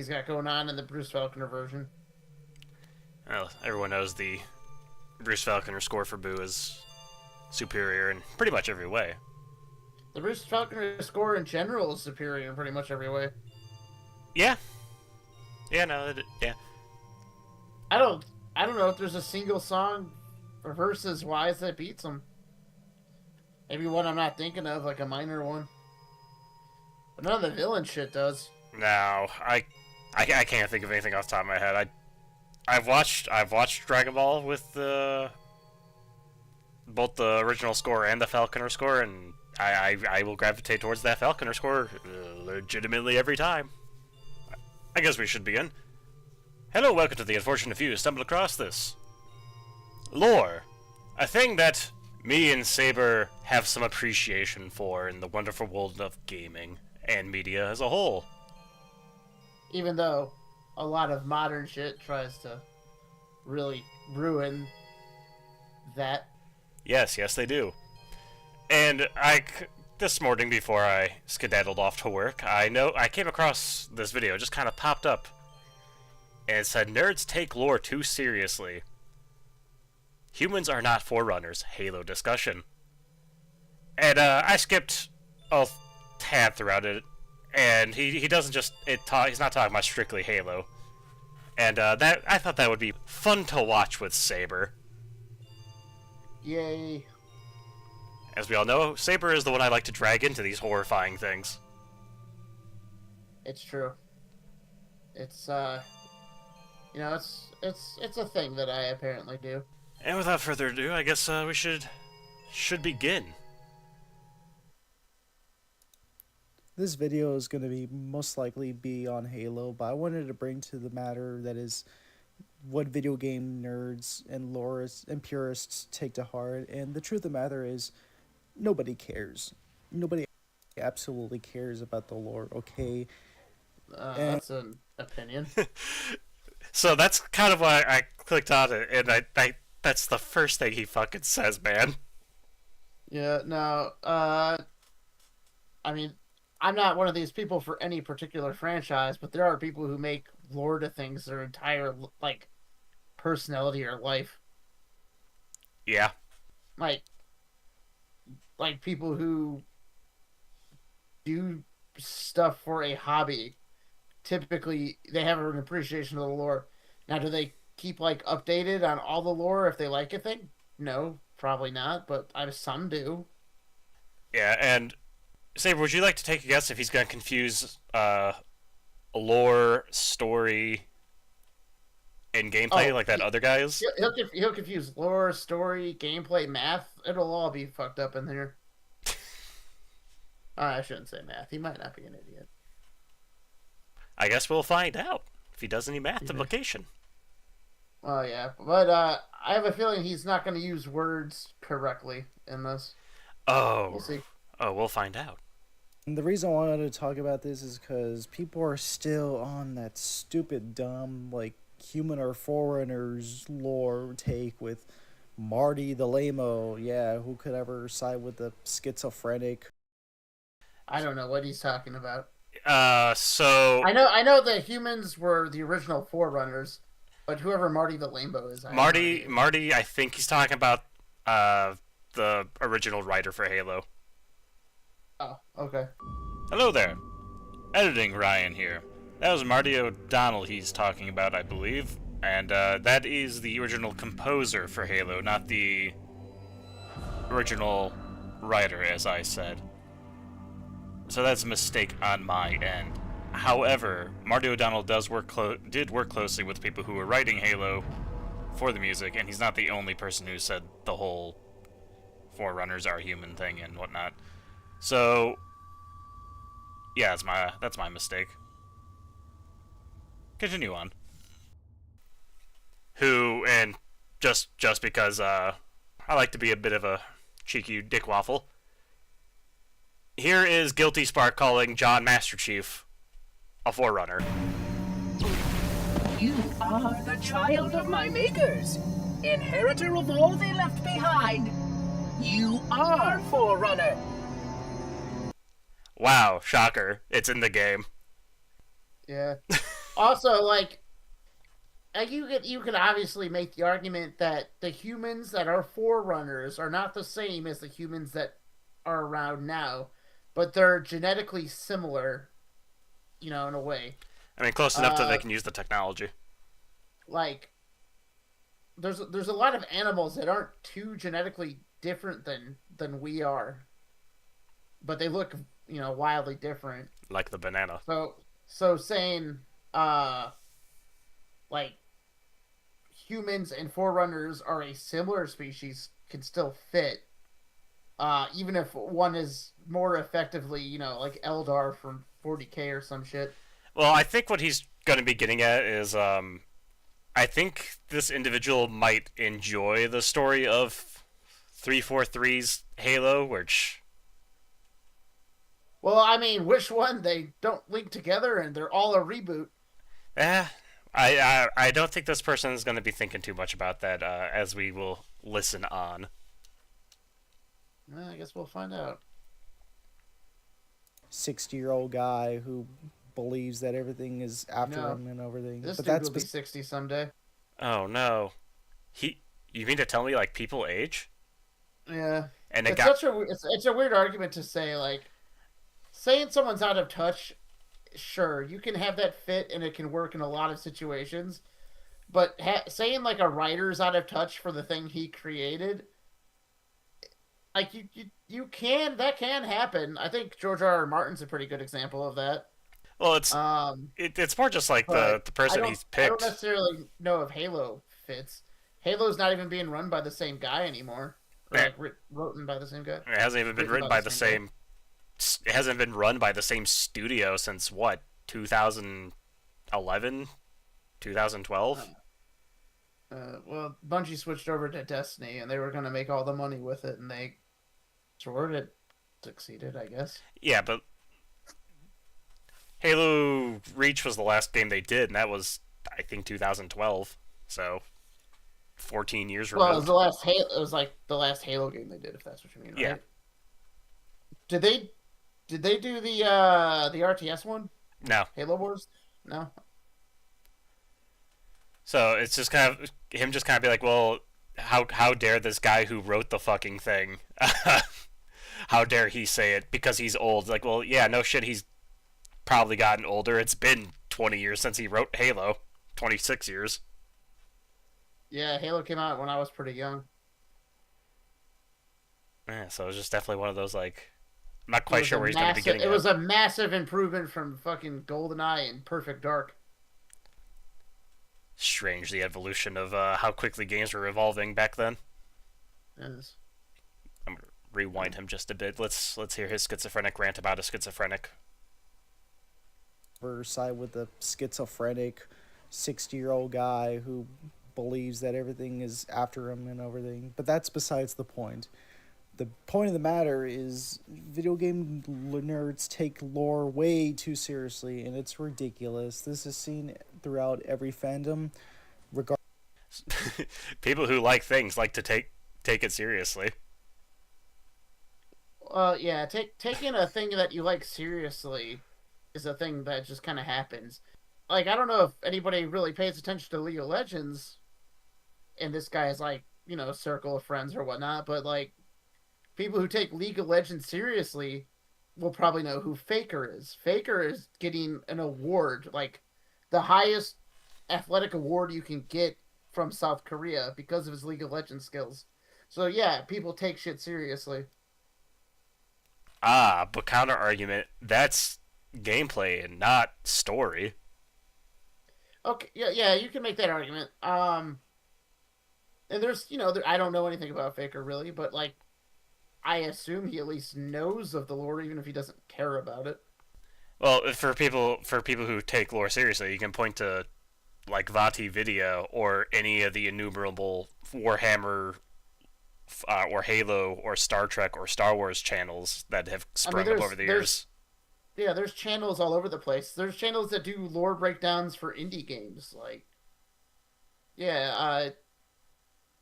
he's got going on in the Bruce Falconer version. Well, everyone knows the Bruce Falconer score for Boo is superior in pretty much every way. The Bruce Falconer score in general is superior in pretty much every way. Yeah. Yeah, no, yeah. I don't know if there's a single song or verses wise that beats him. Maybe one I'm not thinking of, like a minor one. But none of the villain shit does. No, I can't think of anything off the top of my head. I've watched Dragon Ball with both the original score and the Falconer score, and I will gravitate towards that Falconer score legitimately every time. I guess we should begin. Hello, welcome to the unfortunate few who stumbled across this. Lore. A thing that me and Saber have some appreciation for in the wonderful world of gaming and media as a whole. Even though a lot of modern shit tries to really ruin that. Yes, they do. And this morning before I skedaddled off to work, I came across this video, just kind of popped up, and it said, "Nerds take lore too seriously. Humans are not forerunners, Halo discussion." And I skipped a tab throughout it, and he doesn't just he's not talking about strictly Halo. And I thought that would be fun to watch with Saber. Yay. As we all know, Saber is the one I like to drag into these horrifying things. It's true. It's it's a thing that I apparently do. And without further ado, I guess we should begin. This video is going to be most likely be on Halo, but I wanted to bring to the matter that is what video game nerds and lorists and purists take to heart. And the truth of the matter is, nobody cares. Nobody absolutely cares about the lore, okay? That's an opinion. So that's kind of why I clicked on it, and I that's the first thing he fucking says, man. Yeah, no, I mean, I'm not one of these people for any particular franchise, but there are people who make lore to things their entire, like, personality or life. Yeah. Like people who do stuff for a hobby. Typically, they have an appreciation of the lore. Now, do they keep, like, updated on all the lore if they like a thing? No, probably not, but some do. Yeah, and Saber, would you like to take a guess if he's going to confuse lore, story, and gameplay like that other guy is? He'll confuse lore, story, gameplay, math. It'll all be fucked up in there. I shouldn't say math. He might not be an idiot. I guess we'll find out if he does any math implication. Oh, yeah. But I have a feeling he's not going to use words correctly in this. Oh. We'll see. Oh, we'll find out. And the reason I wanted to talk about this is because people are still on that stupid, dumb, like, human or foreigners lore take with Marty the lame-o. Yeah, who could ever side with the schizophrenic? I don't know what he's talking about. So I know the humans were the original Forerunners, but whoever Marty the Lambo is, Marty, I think he's talking about the original writer for Halo. Oh, okay. Hello there. Editing Ryan here. That was Marty O'Donnell he's talking about, I believe, and that is the original composer for Halo, not the original writer, as I said. So that's a mistake on my end. However, Marty O'Donnell did work closely with people who were writing Halo for the music, and he's not the only person who said the whole Forerunners are human thing and whatnot. So, yeah, that's my mistake. Continue on. And just because I like to be a bit of a cheeky dick waffle, here is Guilty Spark calling John Master Chief a Forerunner. You are the child of my makers, inheritor of all they left behind. You are Forerunner. Wow, shocker. It's in the game. Yeah. Also, like, you could obviously make the argument that the humans that are forerunners are not the same as the humans that are around now, but they're genetically similar, in a way. I mean, close enough that they Uh, can use the technology. like there's a lot of animals that aren't too genetically different than we are, but they look, wildly different. Like the banana. So saying uh like humans and forerunners are a similar species can still fit, even if one is more effectively, like Eldar from 40K or some shit. Well, I think what he's going to be getting at is, I think this individual might enjoy the story of 343's Halo, which, Well, I mean, which one? They don't link together and they're all a reboot. eh, I don't think this person is going to be thinking too much about that as we will listen on. Well, I guess we'll find out. 60-year-old guy who believes that everything is after No, him and everything. this But dude that's will be 60 someday. Oh no, you mean to tell me like people age? Yeah, And it it's got such a it's a weird argument to say, like, saying someone's out of touch. Sure, you can have that fit and it can work in a lot of situations, but saying like a writer's out of touch for the thing he created, like you can that can happen. I think George R. R. Martin's a pretty good example of that. well, Um, it's more just like but the I person don't he's I don't picked. necessarily know if Halo fits. Halo's not even being run by the same guy anymore, or Eh, like written by the same guy, It hasn't even been written written by by the the same guy. same. It hasn't been run by the same studio since what 2011, 2012. Well, Bungie switched over to Destiny, and they were going to make all the money with it, and they sort of succeeded, I guess. Yeah, but Halo Reach was the last game they did, and that was I think 2012. So 14 years Well, it was removed. the last Halo. It was like the last Halo game they did, if that's what you mean, Yeah. right? Did they do the RTS one, No. Halo Wars? No. So it's just kind of him just kind of be like, well, how dare this guy who wrote the fucking thing? How dare he say it because he's old? Like, well, yeah, no shit, he's probably gotten older. It's been 20 years since he wrote Halo. 26 years. Yeah, Halo came out when I was pretty young. Yeah, so it's just definitely one of those like I'm not It quite was sure a where he's going to be massive. getting It at. was a massive improvement from fucking GoldenEye and Perfect Dark. Strange the evolution of how quickly games were evolving back then. Yes. I'm gonna rewind him just a bit. Let's hear his schizophrenic rant about a schizophrenic. side with the schizophrenic 60-year-old guy who believes that everything is after him and everything. But that's besides the point. The point of the matter is video game nerds take lore way too seriously, and it's ridiculous. This is seen throughout every fandom, regardless. People who like things like to take it seriously. Yeah. Taking a thing that you like seriously is a thing that just kind of happens. Like, I don't know if anybody really pays attention to League of Legends, and this guy is like, a circle of friends or whatnot, but like people who take League of Legends seriously will probably know who Faker is. Faker is getting an award, like the highest athletic award you can get from South Korea because of his League of Legends skills. So yeah, people take shit seriously. Ah, but counter argument, that's gameplay and not story. Okay, yeah, you can make that argument. And there's, I don't know anything about Faker really, but like I assume he at least knows of the lore, even if he doesn't care about it. Well, for people who take lore seriously, you can point to like Vati Video or any of the innumerable Warhammer or Halo or Star Trek or Star Wars channels that have I mean, sprung up over the years. there's channels all over the place. There's channels that do lore breakdowns for indie games. Like, yeah,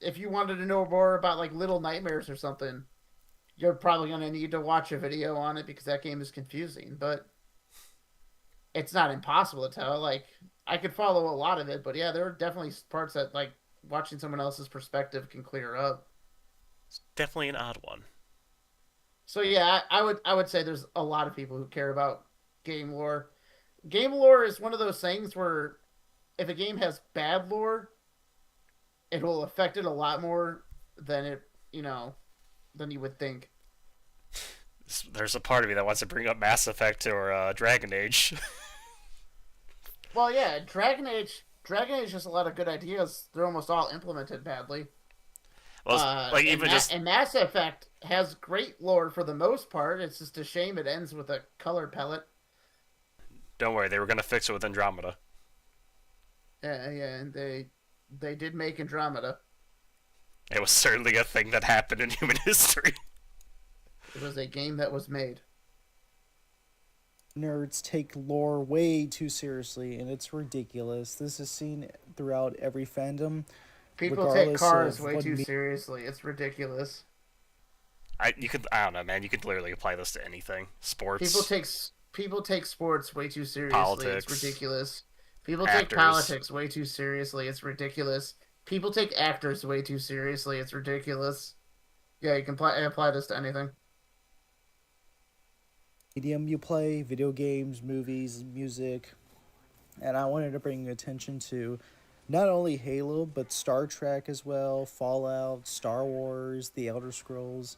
if you wanted to know more about like Little Nightmares or something, you're probably gonna need to watch a video on it because that game is confusing. But it's not impossible to tell. Like, I could follow a lot of it, but yeah, there are definitely parts that like watching someone else's perspective can clear up. It's definitely an odd one. So yeah, I would say there's a lot of people who care about game lore. Game lore is one of those things where if a game has bad lore, it will affect it a lot more than it, than you would think. There's a part of me that wants to bring up Mass Effect or Dragon Age. Well, yeah, Dragon Age has a lot of good ideas. They're almost all implemented badly. Well, like even just And Mass Effect has great lore for the most part. It's just a shame it ends with a color palette. don't worry, they were gonna fix it with Andromeda. Yeah, yeah, and they did make Andromeda. It was certainly a thing that happened in human history. It was a game that was made. Nerds take lore way too seriously, and it's ridiculous. This is seen throughout every fandom, People take regardless cars of way what too seriously. It's ridiculous. I don't know, man. You could literally apply this to anything. Sports. People take sports way too seriously. Politics. It's ridiculous. People take Actors. politics way too seriously. It's ridiculous. People take actors way too seriously. It's ridiculous. Yeah, you can apply this to anything. medium you play, video games, movies, music. And I wanted to bring attention to not only Halo, but Star Trek as well, Fallout, Star Wars, The Elder Scrolls.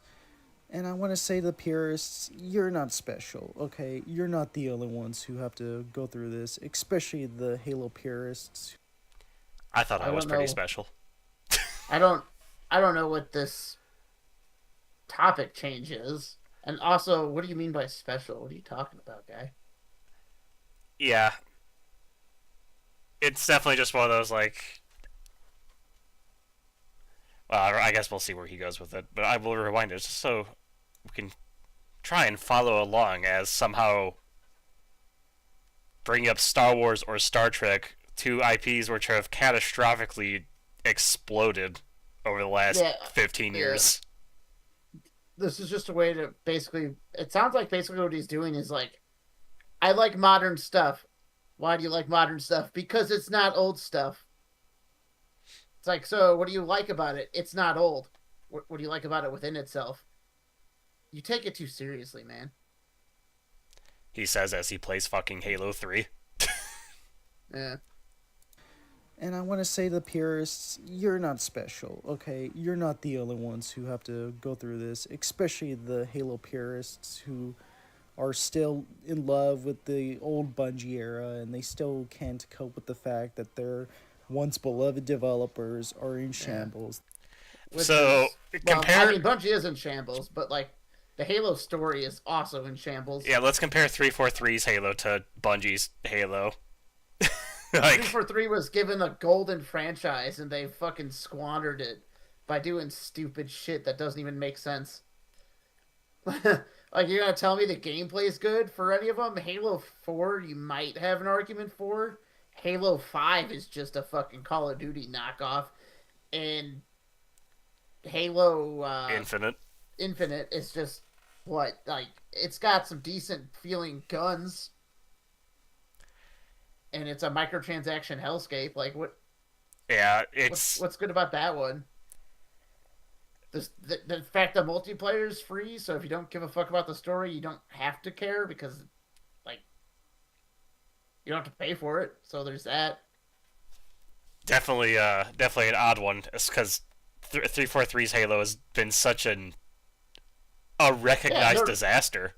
And I want to say to the purists, you're not special, okay? You're not the only ones who have to go through this, especially the Halo purists. I thought I I was don't pretty know. special. I don't know what this topic change is. And also, what do you mean by special? What are you talking about, guy? Yeah. It's definitely just one of those, like... Well, I guess we'll see where he goes with it. But I will rewind it just so we can try and follow along as somehow bringing up Star Wars or Star Trek, two IPs which have catastrophically exploded over the last Yeah, 15 years. This is just a way to basically. It sounds like basically what he's doing is like, I like modern stuff. Why do you like modern stuff? Because it's not old stuff. It's like, so what do you like about it? It's not old. What do you like about it within itself? You take it too seriously, man. He says as he plays fucking Halo 3. Yeah. And I want to say to the purists, you're not special, okay? You're not the only ones who have to go through this, especially the Halo purists who are still in love with the old Bungie era and they still can't cope with the fact that their once beloved developers are in shambles. Which So, compare... I mean, Bungie is in shambles, but like, the Halo story is also in shambles. Yeah, let's compare 343's Halo to Bungie's Halo. Like, 343 was given a golden franchise and they fucking squandered it by doing stupid shit that doesn't even make sense. Like, you're gonna tell me the gameplay is good for any of them? Halo 4, you might have an argument for. Halo 5 is just a fucking Call of Duty knockoff. And Halo Infinite is just, what, like, it's got some decent feeling guns. And it's a microtransaction hellscape. Like, yeah, it's... what's good about that one? The fact that multiplayer is free, so if you don't give a fuck about the story, you don't have to care because, like, you don't have to pay for it. So there's that. Definitely an odd one, because 343's Halo has been such a recognized disaster.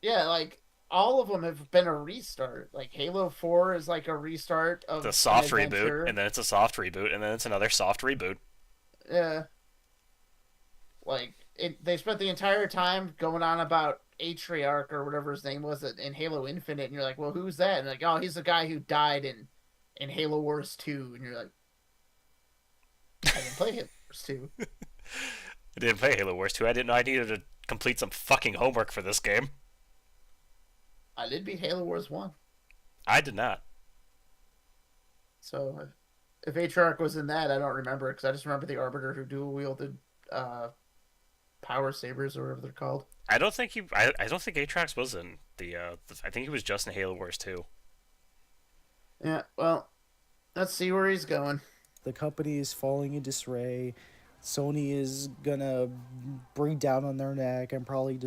Yeah, like, all of them have been a restart. Like, Halo 4 is like a restart of the soft an adventure. reboot, and then it's a soft reboot, and then it's another soft reboot. Yeah. Like, they spent the entire time going on about Atriarch or whatever his name was in Halo Infinite, and you're like, well, who's that? And like, oh, he's the guy who died in Halo Wars 2. And you're like, I didn't play Halo Wars 2. I didn't play Halo Wars 2. I didn't know I needed to complete some fucking homework for this game. I did beat Halo Wars 1. I did not. So, if Atriarch was in that, I don't remember, because I just remember the Arbiter who dual-wielded power sabers or whatever they're called. I don't think Atrax was in the I think he was just in Halo Wars 2. Yeah, well, let's see where he's going. The company is falling in disarray. Sony is gonna breathe down on their neck and probably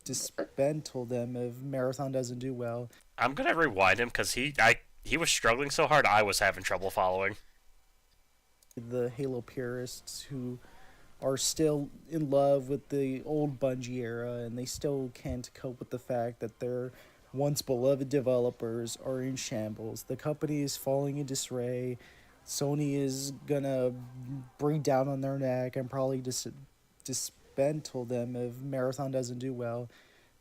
dismantle them if Marathon doesn't do well. I'm gonna rewind him because he was struggling so hard I was having trouble following. The Halo purists who are still in love with the old Bungie era and they still can't cope with the fact that their once beloved developers are in shambles. The company is falling in disarray. Sony is gonna breathe down on their neck and probably dismantle them if Marathon doesn't do well.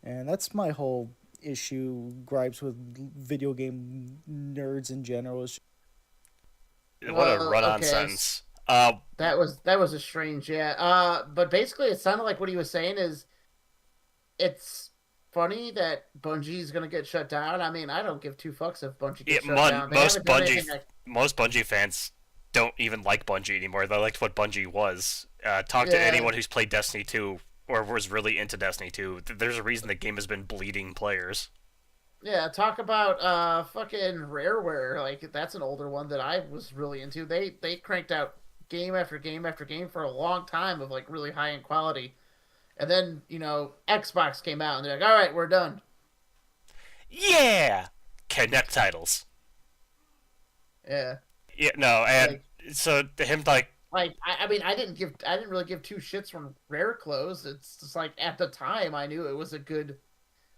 And that's my whole gripes with video game nerds in general. What a Well, run-on okay, sentence. that was a strange, yeah. But basically, it sounded like what he was saying is it's funny that Bungie's gonna get shut down. I mean, I don't give two fucks if Bungie Yeah, gets shut down. They most haven't done Bungie anything like, most Bungie fans don't even like Bungie anymore. They liked what Bungie was. Talk to yeah, anyone who's played Destiny 2 or was really into Destiny 2. There's a reason the game has been bleeding players. yeah. Talk about fucking Rareware. Like that's an older one that I was really into. They cranked out game after game after game for a long time of like really high end quality. And then, Xbox came out and they're like, all right, we're done. Yeah! Connect titles. Yeah. Yeah, no, and Like, so him like, I mean, I didn't really give two shits from Rare clothes. It's just like at the time I knew it was a good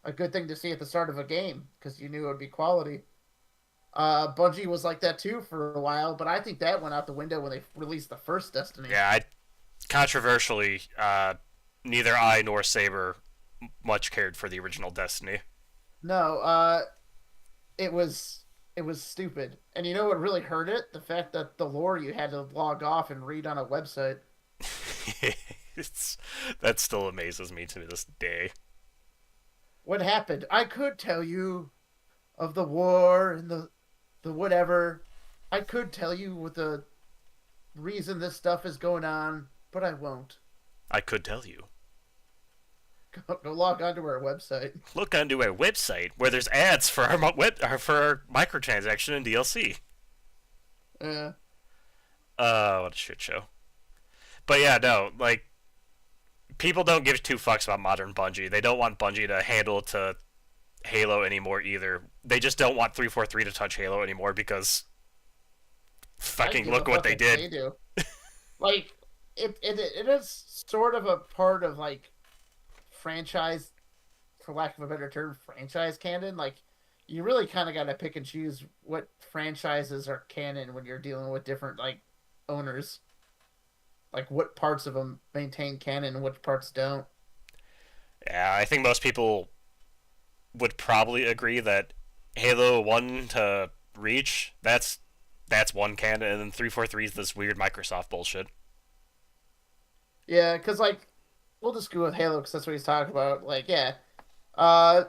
thing to see at the start of a game because you knew it would be quality. Bungie was like that too for a while, but I think that went out the window when they released the first Destiny. yeah, controversially, neither I nor Saber much cared for the original Destiny. No, it was stupid. And you know what really hurt it? The fact that the lore you had to log off and read on a website. it's, that still amazes me to this day. What happened? I could tell you of the war and the whatever. I could tell you what the reason this stuff is going on, but I won't. I could tell you. Go log onto our website. Look onto our website where there's ads for our microtransaction and DLC. Yeah. What a shit show. But yeah, no, like, people don't give two fucks about modern Bungie. They don't want Bungie to handle to Halo anymore either. They just don't want 343 to touch Halo anymore because fucking look what they did. They do. Like it is sort of a part of like franchise, for lack of a better term, franchise canon. Like you really kind of got to pick and choose what franchises are canon when you're dealing with different like owners. Like what parts of them maintain canon and which parts don't. Yeah, I think most people would probably agree that Halo 1 to Reach, that's one canon, and then 343 is this weird Microsoft bullshit. Yeah, because like we'll just go with Halo because that's what he's talking about. Like, yeah, uh,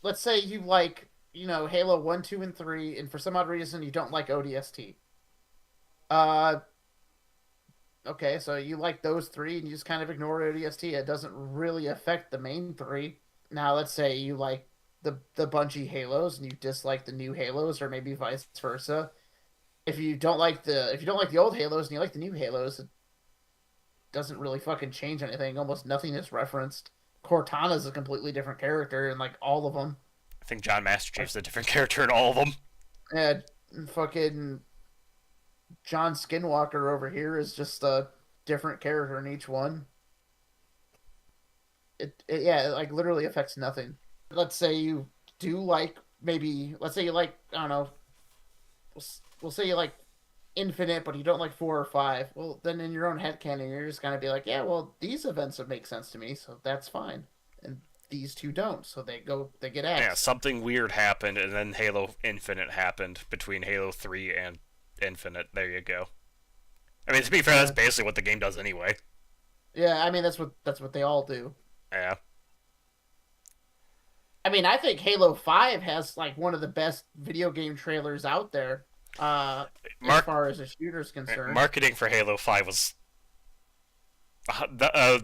let's say you like Halo 1, 2, and 3, and for some odd reason you don't like ODST. Uh, okay, so you like those three and you just kind of ignore ODST. It doesn't really affect the main three. Now, let's say you like the Bungie Halos and you dislike the new Halos, or maybe vice versa. If you don't like the old Halos and you like the new Halos, it doesn't really fucking change anything. Almost nothing is referenced. Cortana's a completely different character in like all of them. I think John Master Chief's a different character in all of them. And fucking John Skinwalker over here is just a different character in each one. It like literally affects nothing. Let's say you do like let's say you like I don't know. We'll say you like Infinite, but you don't like 4 or 5. Well, then in your own headcanon, you're just gonna be like, yeah, well, these events would make sense to me, so that's fine, and these two don't, so they get Yeah, axed. something weird happened, and then Halo Infinite happened between Halo 3 and Infinite. There you go. I mean, to be fair, that's basically what the game does anyway. Yeah, I mean that's what they all do. Yeah. I mean, I think Halo 5 has like one of the best video game trailers out there. As far as a shooter's concerned. Marketing for Halo 5 was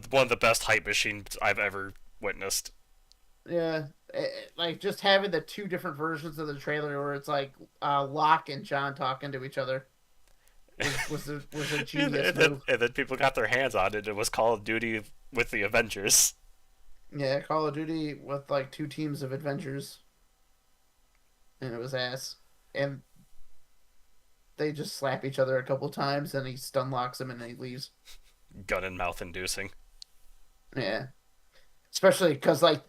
one of the best hype machines I've ever witnessed. Yeah, Like just having the two different versions of the trailer where it's like Locke and John talking to each other was a genius move. And then people got their hands on it. It was Call of Duty with the Avengers. Yeah, Call of Duty with like two teams of Avengers, and it was ass. And they just slap each other a couple times, and he stun locks him, and then he leaves. Gun and mouth inducing. Yeah, especially because like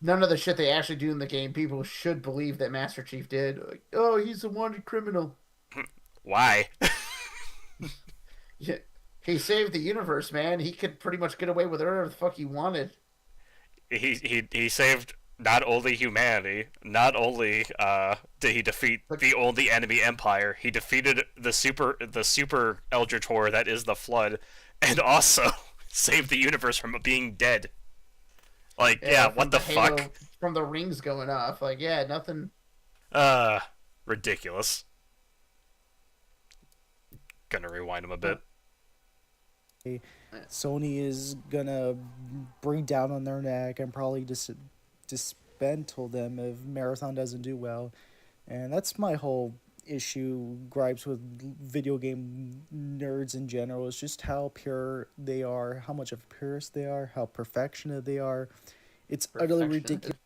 none of the shit they actually do in the game, people should believe that Master Chief did. Like, oh, he's a wanted criminal. Why? Yeah, he saved the universe, man. He could pretty much get away with whatever the fuck he wanted. He saved not only humanity, not only did he defeat the only enemy empire, he defeated the super Eldritch horror that is the Flood, and also saved the universe from being dead. Like, yeah, what the fuck? From the rings going off. Like, yeah, nothing. Ridiculous. Gonna rewind him a bit. Sony is gonna breathe down on their neck and probably dismantle them if Marathon doesn't do well. And that's my whole gripes with video game nerds in general, is just how pure they are, how much of a purist they are, how perfectionist they are. It's utterly ridiculous.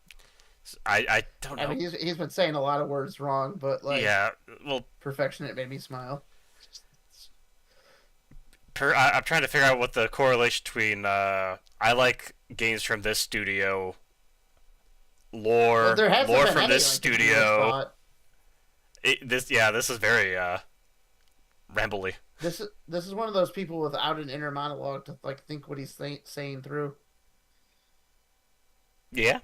I don't know. I mean, he's been saying a lot of words wrong, but like, yeah, well, perfectionist made me smile. I'm trying to figure out what the correlation between I like games from this studio, lore from this studio. This is very rambly. This is one of those people without an inner monologue to like think what he's saying through. Yeah.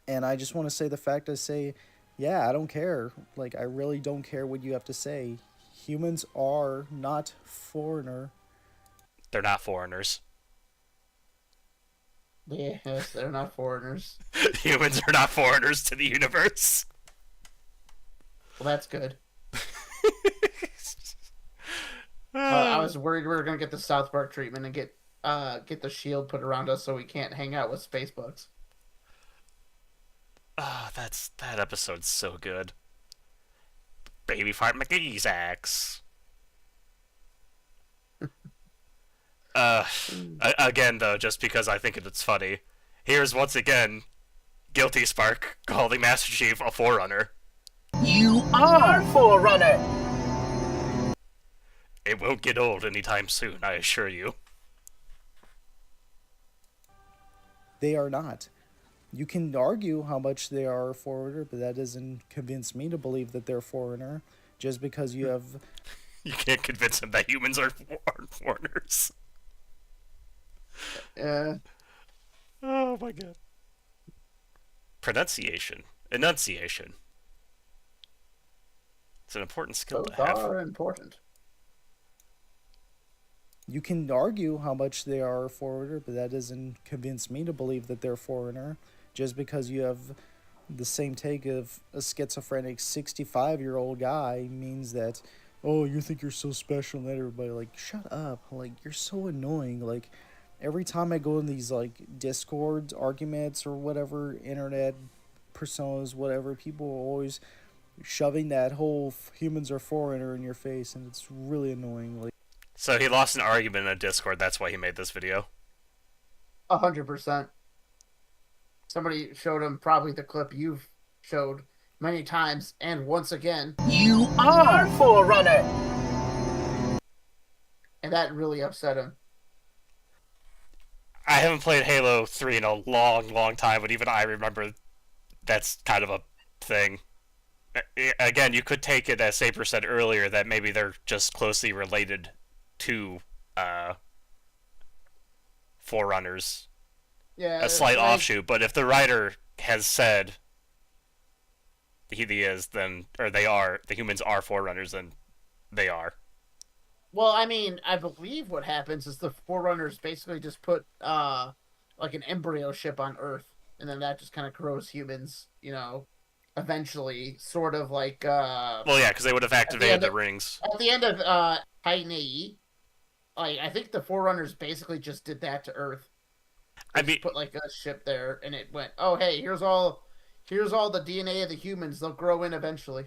And I just want to say the fact I say, yeah, I don't care. Like, I really don't care what you have to say. Humans are not foreigner. They're not foreigners. Yes, they're not foreigners. Humans are not foreigners to the universe. Well, that's good. I was worried we were gonna get the South Park treatment and get the shield put around us so we can't hang out with space bugs. That episode's so good. Baby fart McGee's axe. Again, though, just because I think it's funny, here's once again Guilty Spark calling Master Chief a Forerunner. You are Forerunner! It won't get old anytime soon, I assure you. They are not. You can argue how much they are a foreigner, but that doesn't convince me to believe that they're a foreigner. Just because you have... You can't convince him that humans aren't foreigners. Yeah. Oh my god. Pronunciation. Enunciation. It's an important skill Both to have. are important. You can argue how much they are a foreigner, but that doesn't convince me to believe that they're a foreigner. Just because you have the same take of a schizophrenic 65-year-old guy means that, oh, you think you're so special, and everybody, like, shut up. Like, you're so annoying. Like, every time I go in these, like, Discord arguments or whatever, internet personas, whatever, people are always shoving that whole humans are foreigner in your face, and it's really annoying. Like, so he lost an argument in a Discord, that's why he made this video? 100%. Somebody showed him probably the clip you've showed many times, and once again, you are Forerunner! And that really upset him. I haven't played Halo 3 in a long, long time, but even I remember that's kind of a thing. Again, you could take it as Saber said earlier, that maybe they're just closely related to Forerunners. Yeah, a slight offshoot, but if the writer has said he is, then, or they are, the humans are Forerunners, then they are. Well, I mean, I believe what happens is the Forerunners basically just put like an embryo ship on Earth, and then that just kind of grows humans, you know, eventually, sort of like well, yeah, because they would have activated the rings. At the end of Titan AE, like, I think the Forerunners basically just did that to Earth. They I just mean, put like a ship there, and it went, oh hey, here's all the DNA of the humans. They'll grow in eventually.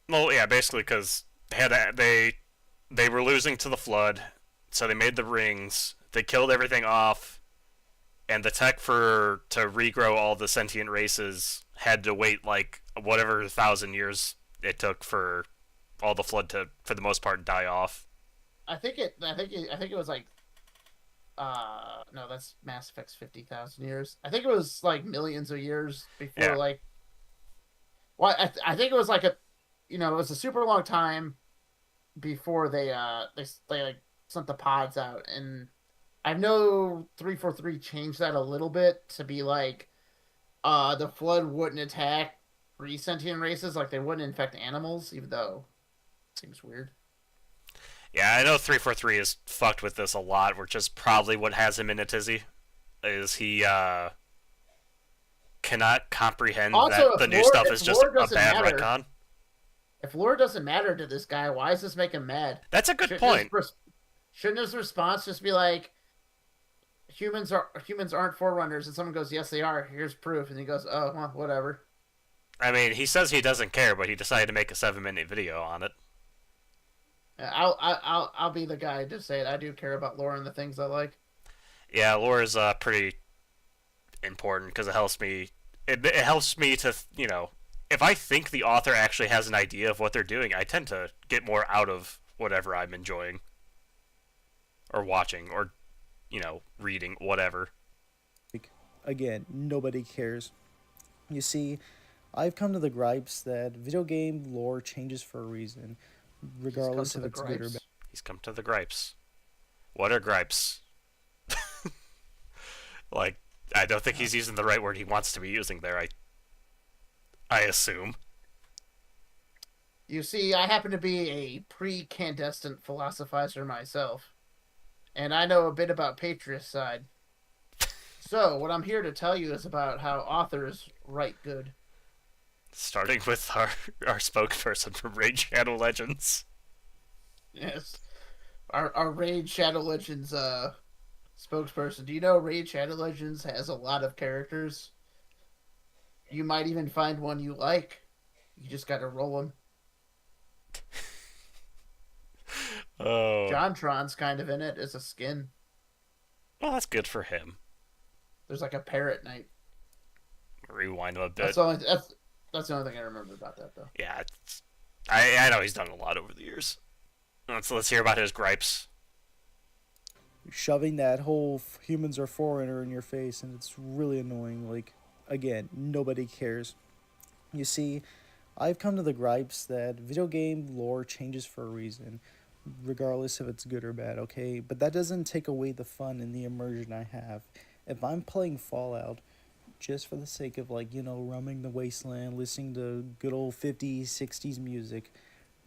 well, yeah, basically because they were losing to the flood, so they made the rings. They killed everything off, and the tech for to regrow all the sentient races had to wait like whatever 1,000 years it took for all the flood to, for the most part, die off. I think it was like no, that's Mass Effect's 50,000 years. I think it was like millions of years before Yeah, like well, I think it was like it was a super long time before they like sent the pods out, and I know 343 changed that a little bit to be like the flood wouldn't attack pre-sentient races, like they wouldn't infect animals, even though it seems weird. yeah, I know 343 is fucked with this a lot, which is probably what has him in a tizzy. Is he cannot comprehend Also, that the new stuff is if just lore a doesn't bad matter, retcon? if lore doesn't matter to this guy, why does this make him mad? That's a good Shouldn't point. shouldn't his response just be like, humans aren't forerunners, and someone goes, yes they are. Here's proof, and he goes, oh well, whatever. I mean, he says he doesn't care, but he decided to make a 7-minute video on it. I'll be the guy to say it. I do care about lore and the things I like. Yeah, lore is pretty important because it helps me. It helps me to if I think the author actually has an idea of what they're doing, I tend to get more out of whatever I'm enjoying or watching or reading whatever. Like, again, nobody cares. You see, I've come to the gripes that video game lore changes for a reason, He's come regardless to if the it's good or bad. gripes. He's come to the gripes. What are gripes? Like, I don't think he's using the right word he wants to be using there. I assume. You see, I happen to be a pre-candescent philosophizer myself, and I know a bit about patricide. So, what I'm here to tell you is about how authors write good. Starting with our spokesperson from Raid Shadow Legends. Yes, our Raid Shadow Legends spokesperson. Do you know Raid Shadow Legends has a lot of characters? You might even find one you like. You just got to roll them. Oh, Jontron's kind of in it as a skin. well, that's good for him. There's like a parrot knight. Rewind a That's bit. the only that's the only thing I remember about that though. Yeah, I know he's done a lot over the years. Let's hear about his gripes. Shoving that whole humans are foreigner in your face, and it's really annoying. Like, again, nobody cares. You see, I've come to the gripes that video game lore changes for a reason, regardless if it's good or bad, okay? But that doesn't take away the fun and the immersion I have. If I'm playing Fallout, just for the sake of, like, roaming the wasteland, listening to good old 50s, 60s music,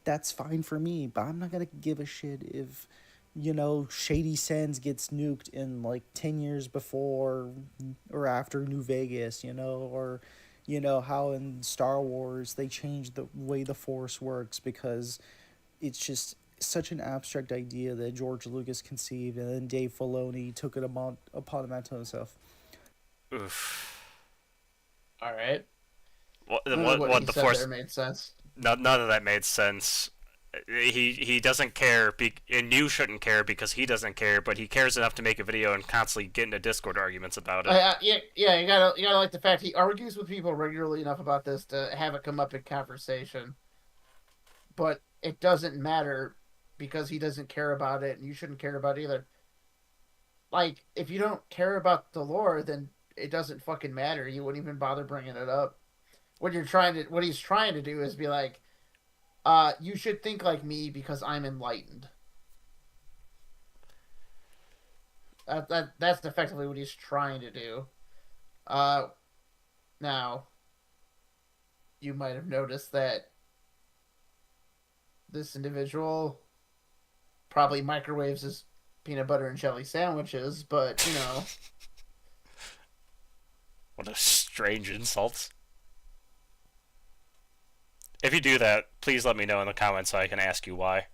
that's fine for me. But I'm not gonna give a shit if, Shady Sands gets nuked in, like, 10 years before or after New Vegas, or, how in Star Wars they changed the way the Force works because it's just such an abstract idea that George Lucas conceived, and then Dave Filoni took it upon himself. Oof. All right. What None of what he the said force? there made sense. None of that made sense. He doesn't care, and you shouldn't care because he doesn't care, but he cares enough to make a video and constantly get into Discord arguments about it. Yeah. You gotta like the fact he argues with people regularly enough about this to have it come up in conversation, but it doesn't matter because he doesn't care about it, and you shouldn't care about it either. Like, if you don't care about the lore, then it doesn't fucking matter. You wouldn't even bother bringing it up. What he's trying to do is be like, you should think like me because I'm enlightened. That's effectively what he's trying to do. Now, you might have noticed that this individual probably microwaves his peanut butter and jelly sandwiches, but What a strange insult. If you do that, please let me know in the comments so I can ask you why.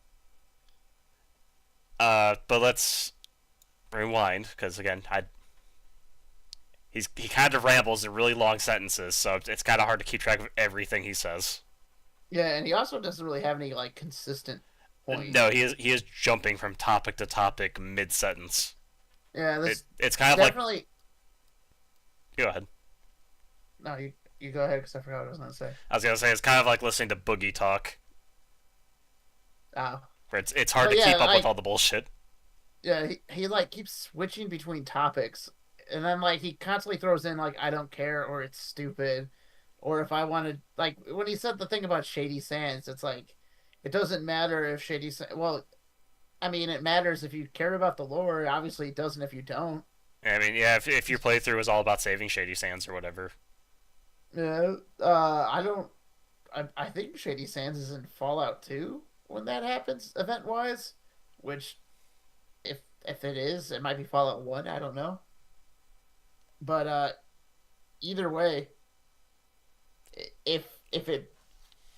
But let's rewind, because again, He kind of rambles in really long sentences, so it's kind of hard to keep track of everything he says. Yeah, and he also doesn't really have any like consistent point. No, he is jumping from topic to topic mid sentence. Yeah, this It's kind of like definitely. go ahead. No, you go ahead because I forgot what I was gonna say. I was gonna say it's kind of like listening to Boogie talk, Oh, where it's hard but to yeah, keep up like with all the bullshit. yeah, he like keeps switching between topics, and then like he constantly throws in like I don't care or it's stupid, or if I wanted like when he said the thing about Shady Sands, it's like it doesn't matter if Shady Sands. Well, I mean it matters if you care about the lore. Obviously, it doesn't if you don't. I mean, yeah, if your playthrough is all about saving Shady Sands or whatever. Yeah, I don't. I think Shady Sands is in Fallout 2 when that happens, event wise. Which, if it is, it might be Fallout 1. I don't know. But either way, if it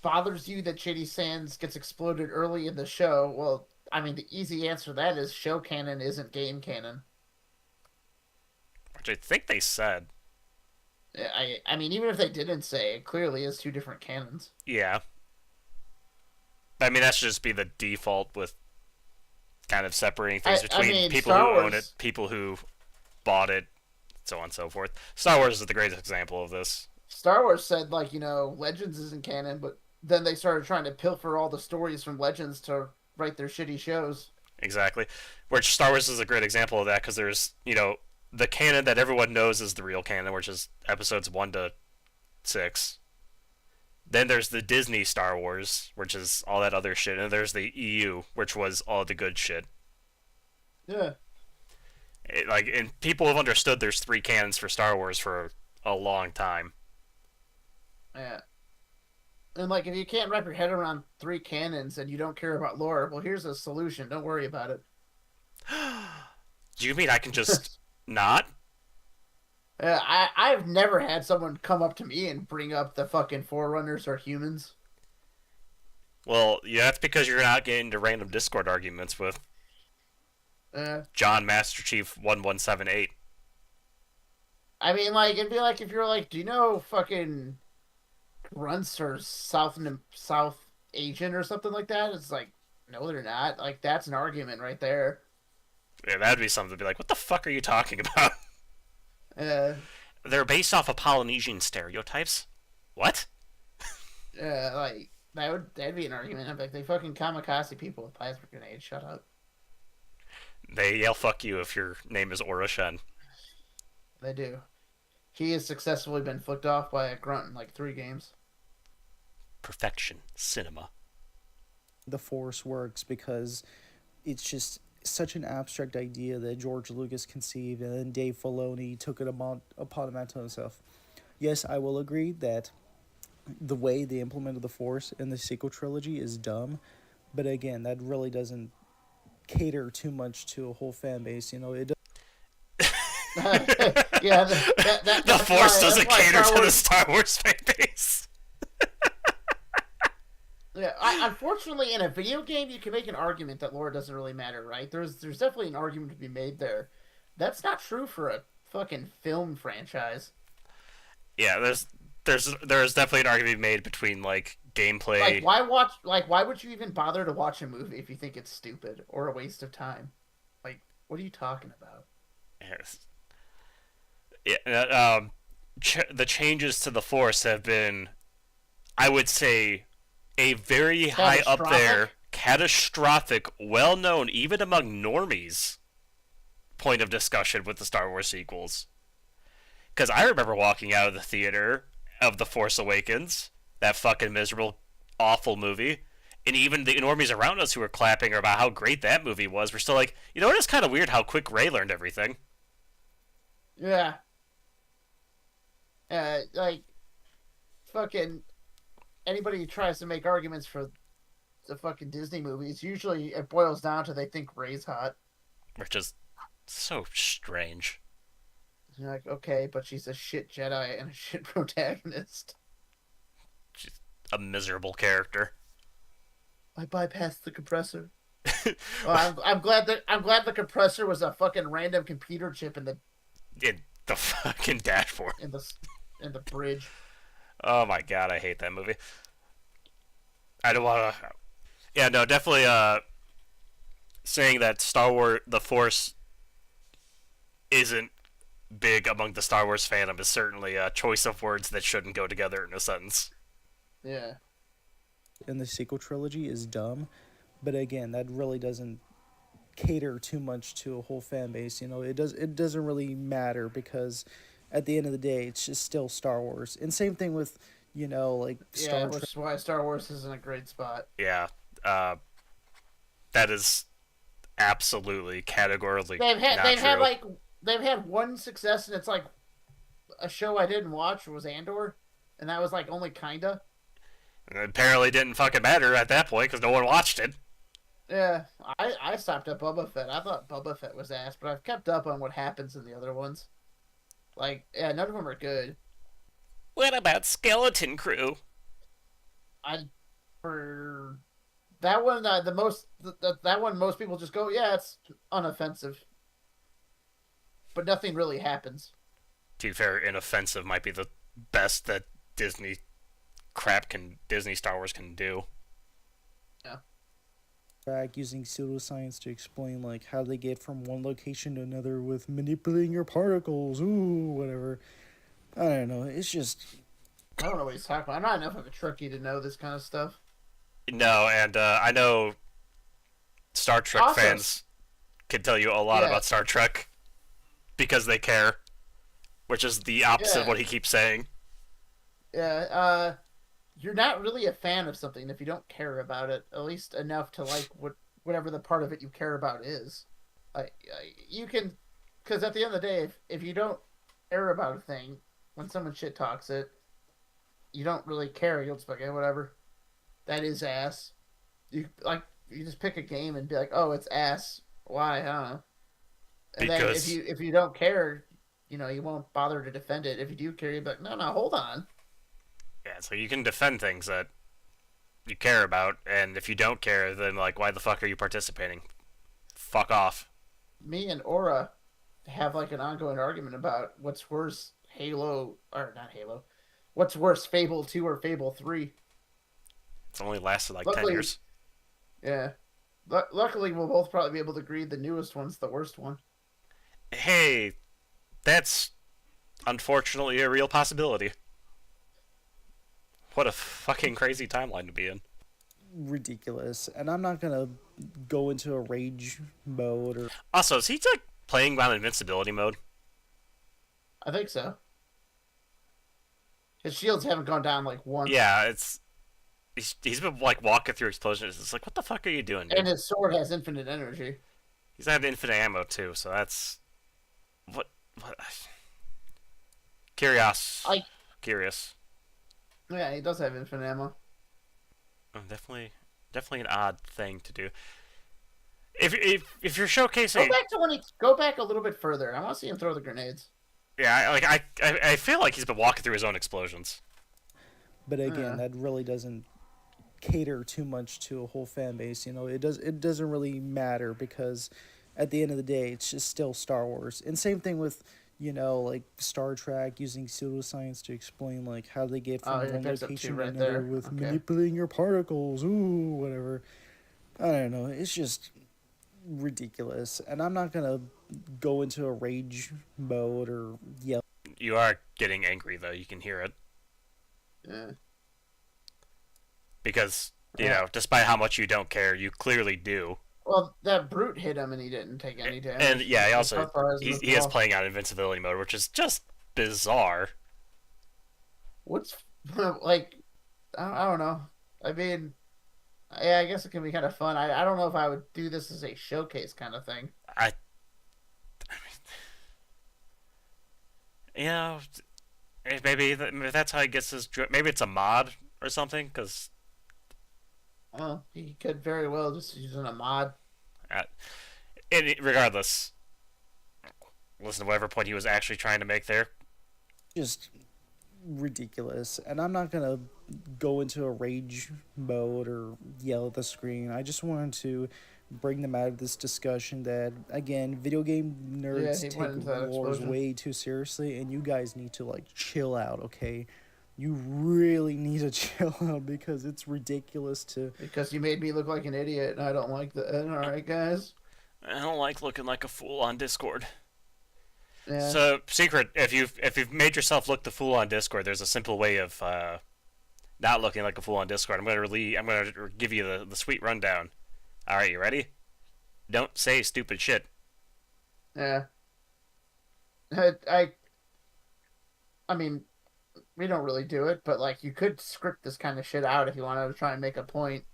bothers you that Shady Sands gets exploded early in the show, well, I mean the easy answer to that is show canon isn't game canon. Which I think they said. I mean even if they didn't say it, clearly is two different canons. Yeah. I mean, that should just be the default with kind of separating things between mean, people Star who Wars, own it, people who bought it, so on and so forth. Star Wars is the greatest example of this. Star Wars said like Legends isn't canon, but then they started trying to pilfer all the stories from Legends to write their shitty shows. Exactly. Which Star Wars is a great example of that because there's, the canon that everyone knows is the real canon, which is episodes 1 to 6. Then there's the Disney Star Wars, which is all that other shit, and there's the EU, which was all the good shit. Yeah. And people have understood there's 3 canons for Star Wars for a long time. Yeah. And like if you can't wrap your head around 3 canons and you don't care about lore, well here's a solution. Don't worry about it. Do you mean I can just not? I've never had someone come up to me and bring up the fucking Forerunners are humans. Well, yeah, that's because you're not getting into random Discord arguments with John Master Chief 1178. I mean, like it'd be like if you're like, do you know fucking Grunts or South Asian or something like that? It's like, no, they're not. Like that's an argument right there. Yeah, that'd be something to be like, what the fuck are you talking about? They're based off of Polynesian stereotypes. What? Like that'd be an argument. I'm like, they fucking kamikaze people with plasma grenades. Shut up. They yell "fuck you" if your name is Aura Shen. They do. He has successfully been flicked off by a grunt in like 3 games. Perfection cinema. The Force works because it's just such an abstract idea that George Lucas conceived, and then Dave Filoni took it upon himself. Yes, I will agree that the way they implemented the Force in the sequel trilogy is dumb, but again, that really doesn't cater too much to a whole fan base. It. Yeah, The Force doesn't cater to the Star Wars fan base. Yeah, unfortunately, in a video game, you can make an argument that lore doesn't really matter, right? There's definitely an argument to be made there. That's not true for a fucking film franchise. Yeah, there's definitely an argument to be made between like gameplay. Like, why would you even bother to watch a movie if you think it's stupid or a waste of time? Like, what are you talking about? Yes. Yeah, the changes to the Force have been, I would say, a very high up there, catastrophic, well known even among normies, point of discussion with the Star Wars sequels. Because I remember walking out of the theater of The Force Awakens, that fucking miserable, awful movie, and even the normies around us who were clapping about how great that movie was were still like, you know, it is kind of weird how quick Rey learned everything. Yeah. Like, fucking anybody who tries to make arguments for the fucking Disney movies, usually it boils down to they think Rey's hot. Which is so strange. You're like, okay, but she's a shit Jedi and a shit protagonist. She's a miserable character. I bypassed the compressor. Well, I'm glad the compressor was a fucking random computer chip in the. The fucking dashboard. in the bridge. Oh my god, I hate that movie. I don't want to. Yeah, no, definitely. Saying that Star Wars, the Force, isn't big among the Star Wars fandom is certainly a choice of words that shouldn't go together in a sentence. Yeah. And the sequel trilogy is dumb, but again, that really doesn't cater too much to a whole fan base. It doesn't really matter because at the end of the day, it's just still Star Wars. And same thing with like Yeah, Star which Trek. is why Star Wars isn't a great spot. Yeah, that is absolutely categorically They've had not they've true. had like they've had one success, and it's like a show I didn't watch was Andor, and that was like only kinda. And it apparently didn't fucking matter at that point because no one watched it. Yeah, I stopped at Boba Fett. I thought Boba Fett was ass, but I've kept up on what happens in the other ones. Like, yeah, none of them are good. What about Skeleton Crew? I for that one that one most people just go, yeah, it's unoffensive, but nothing really happens. To be fair, inoffensive might be the best that Disney Star Wars can do. Yeah. Track using pseudoscience to explain like how they get from one location to another with manipulating your particles. Ooh, whatever. I don't know. It's just I don't know what he's talking about. I'm not enough of a Trekkie to know this kind of stuff. No, and I know Star Trek Also, fans can tell you a lot yeah. about Star Trek because they care, which is the opposite of Yeah. what he keeps saying. Yeah, you're not really a fan of something if you don't care about it, at least enough to like whatever the part of it you care about is. You can, because at the end of the day, if you don't care about a thing, when someone shit talks it, you don't really care. You'll just be like, okay, whatever. That is ass. You just pick a game and be like, oh, it's ass. Why, huh? And then Because if you don't care, you won't bother to defend it. If you do care, you'll be like, no, hold on. yeah, so you can defend things that you care about, and if you don't care, then like, why the fuck are you participating? Fuck off. Me and Aura have like an ongoing argument about what's worse, Halo or not Halo. What's worse, Fable 2 or Fable 3? It's only lasted like Luckily, 10 years. Yeah. Luckily, we'll both probably be able to agree the newest one's the worst one. Hey, that's unfortunately a real possibility. What a fucking crazy timeline to be in. ridiculous. And I'm not gonna go into a rage mode or Also, is he like playing on invincibility mode? I think so. His shields haven't gone down like once. Yeah, he's been like walking through explosions. It's like, what the fuck are you doing, dude? And his sword has infinite energy. He's had infinite ammo too, so that's what. Curious. Curious. Yeah, he does have infinite ammo. Definitely an odd thing to do. If you're Go showcasing, back to when he go back a little bit further. I want to see him throw the grenades. yeah, I feel like he's been walking through his own explosions. but again, that really doesn't cater too much to a whole fan base. It doesn't really matter because at the end of the day, it's just still Star Wars. And same thing with like Star Trek using pseudoscience to explain like how they get from Oh, yeah, one there's a location two to right another there. with Okay. manipulating your particles. Ooh, whatever. I don't know. It's just ridiculous. And I'm not gonna go into a rage mode or yell. You are getting angry though. You can hear it Yeah. because despite how much you don't care, you clearly do. Well, that brute hit him and he didn't take any damage. And yeah, he As also far as he the is ball. playing on invincibility mode, which is just bizarre. What's like? I don't know. I mean, yeah, I guess it can be kind of fun. I don't know if I would do this as a showcase kind of thing. I mean, maybe that's how he gets his. Maybe it's a mod or something. Because He could very well just using a mod. regardless, listen to whatever point he was actually trying to make there. Just ridiculous. And I'm not going to go into a rage mode or yell at the screen. I just wanted to bring them out of this discussion that, again, video game Yeah, nerds he take went into that wars explosion. way too seriously, and you guys need to, like, chill out, okay? You really need to chill out because it's ridiculous to... Because you made me look like an idiot, and I don't like that. All right, guys. I don't like looking like a fool on Discord. Yeah. So, secret, if you've made yourself look the fool on Discord, there's a simple way of not looking like a fool on Discord. I'm gonna give you the sweet rundown. All right, you ready? Don't say stupid shit. Yeah. I mean, we don't really do it, but like you could script this kind of shit out if you wanted to try and make a point.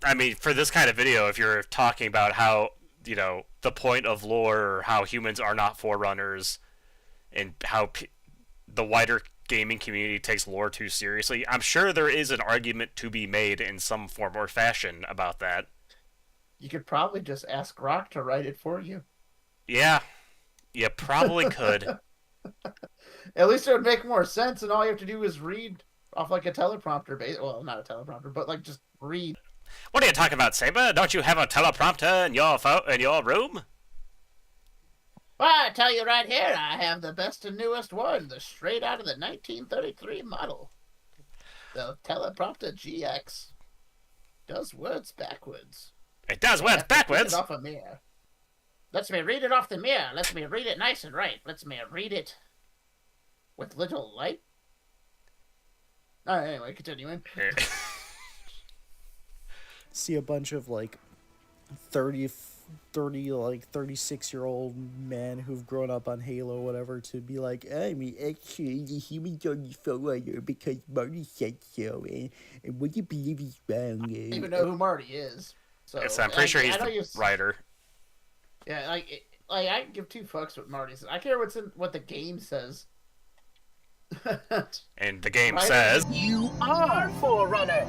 I mean, for this kind of video, if you're talking about how, the point of lore, or how humans are not forerunners, and how the wider gaming community takes lore too seriously, I'm sure there is an argument to be made in some form or fashion about that. You could probably just ask Rock to write it for you. Yeah, you probably could. At least it would make more sense, and all you have to do is read off like a teleprompter. Well, not a teleprompter, but like just read. What are you talking about, Saber? Don't you have a teleprompter in your room? Well, I tell you right here, I have the best and newest one, the straight out of the 1933 model. The teleprompter GX does words backwards. It does words backwards. Read it off a mirror. Lets me read it off the mirror. Lets me read it nice and right. Lets me read it with little light. Alright, anyway, continuing. See a bunch of, like, 36-year-old men who've grown up on Halo or whatever to be like, I mean, actually, the humans are the forerunner because Marty said so, and would you believe he's wrong? I don't even know who Marty is. So Yes, I'm pretty sure he's the writer. Yeah, I give two fucks what Marty says. I care what the game says. And the game Right? says, You are Forerunner.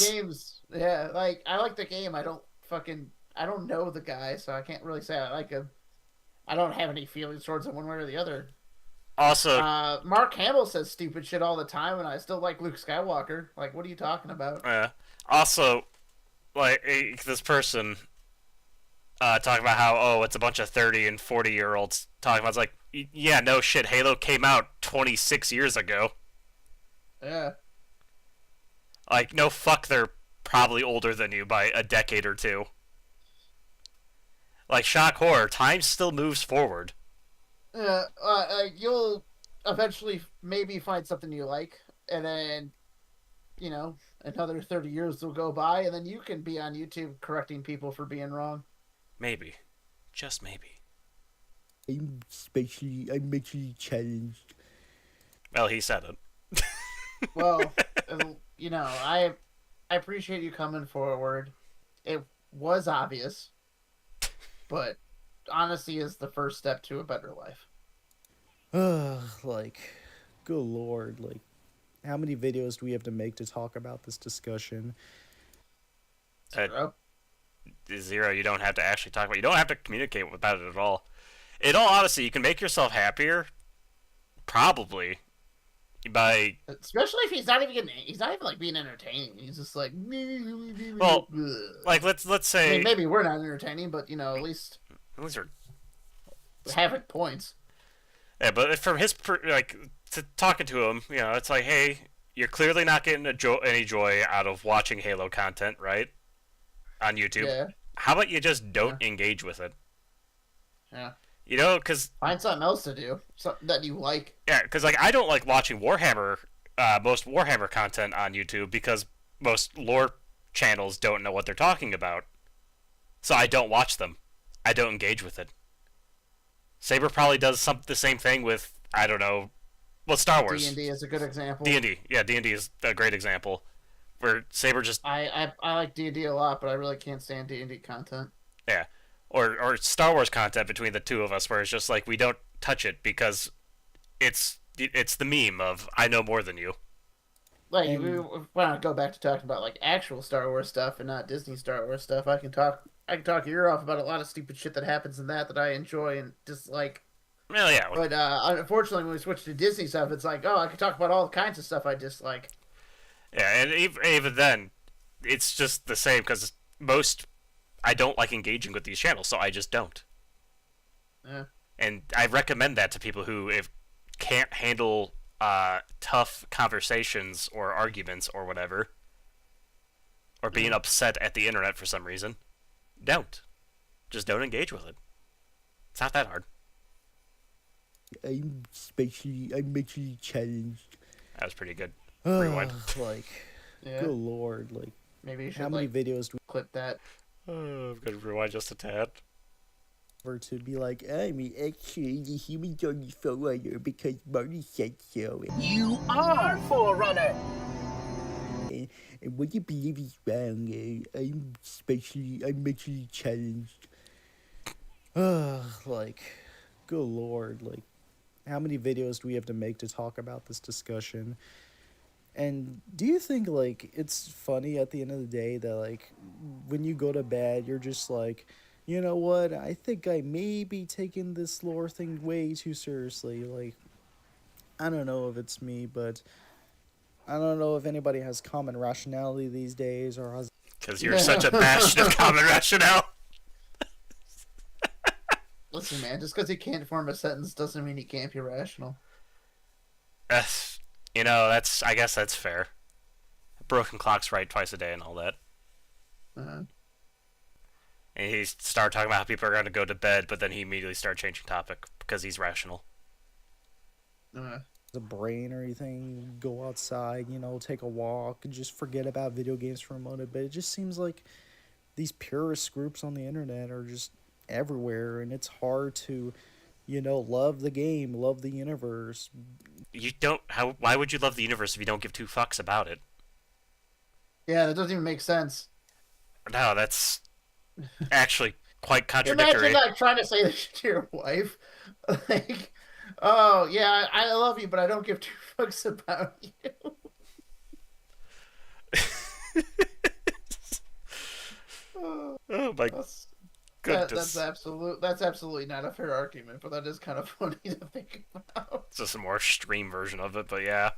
Games, yeah, like I like the game. I don't know the guy, so I can't really say I like him. I don't have any feelings towards him one way or the other. also, Mark Hamill says stupid shit all the time, and I still like Luke Skywalker. Like, what are you talking about? also, like, this person talking about how, it's a bunch of 30 and 40-year-olds talking about, it's like, yeah, no shit, Halo came out 26 years ago. Yeah. Like, no fuck, they're probably older than you by a decade or two. Like, shock horror, time still moves forward. Yeah, you'll eventually maybe find something you like, and then, another 30 years will go by, and then you can be on YouTube correcting people for being wrong. Maybe. Just maybe. I'm mentally challenged. Well, he said it. Well, I appreciate you coming forward. It was obvious, but honesty is the first step to a better life. Like, good lord, like, how many videos do we have to make to talk about this discussion? Zero, you don't have to actually talk about it. You don't have to communicate about it at all. In all honesty, you can make yourself happier, probably, by... Especially if he's not even like being entertaining. He's just like... Well, like, let's say... I mean, maybe we're not entertaining, but, at least we're having points. Yeah, but from his... talking to him, it's like, hey, you're clearly not getting any joy out of watching Halo content, right? On YouTube. Yeah. How about you just don't engage with it? Yeah. Because... Find something else to do. Something that you like. Yeah, because, I don't like watching Warhammer, most Warhammer content on YouTube because most lore channels don't know what they're talking about. So I don't watch them. I don't engage with it. Saber probably does the same thing with, I don't know, Star Wars. D&D is a good example. D&D. Yeah, D&D is a great example. Where Saber just... I like D&D a lot, but I really can't stand D&D content. Yeah. Or Star Wars content between the two of us, where it's just like, we don't touch it because it's the meme of, I know more than you. Like, we want to go back to talking about, like, actual Star Wars stuff and not Disney Star Wars stuff. I can talk your ear off about a lot of stupid shit that happens in that I enjoy and dislike. Well, yeah. But, unfortunately, when we switch to Disney stuff, it's like, I can talk about all kinds of stuff I dislike. Yeah, and even then, it's just the same, because most I don't like engaging with these channels, so I just don't. Yeah. And I recommend that to people who if can't handle tough conversations or arguments or whatever, or being upset at the internet for some reason. Don't. Just don't engage with it. It's not that hard. I'm mentally challenged. That was pretty good. Rewind. Like, Yeah. good lord, like, Maybe you should how many like videos do clip that. I'm gonna rewind just a tad. we ever to be like, I mean, actually, the humans are the forerunner because Marty said so, You are Forerunner. and what you believe is wrong. I'm mentally challenged. Like, good lord, like, how many videos do we have to make to talk about this discussion? And do you think, like, it's funny at the end of the day that, like, when you go to bed, you're just like, you know what, I think I may be taking this lore thing way too seriously. Like, I don't know if it's me, but I don't know if anybody has common rationality these days or has. Because you're such a bastion of common rationale. Listen, man, just because he can't form a sentence doesn't mean he can't be rational. You know, I guess that's fair. Broken clock's right twice a day and all that. Uh, And he started talking about how people are going to go to bed, but then he immediately started changing topic because he's rational. A brain or anything, go outside, you know, take a walk, just forget about video games for a moment. But it just seems like these purist groups on the internet are just everywhere, and it's hard to, you know, love the game, love the universe. You don't. Why would you love the universe if you don't give two fucks about it? yeah, that doesn't even make sense. No, that's actually quite contradictory. Imagine like trying to say this to your wife, like, "Oh yeah, I love you, but I don't give two fucks about you." Oh my That's, goodness. that's absolutely not a fair argument, but that is kind of funny to think about. It's just a more extreme version of it, but yeah.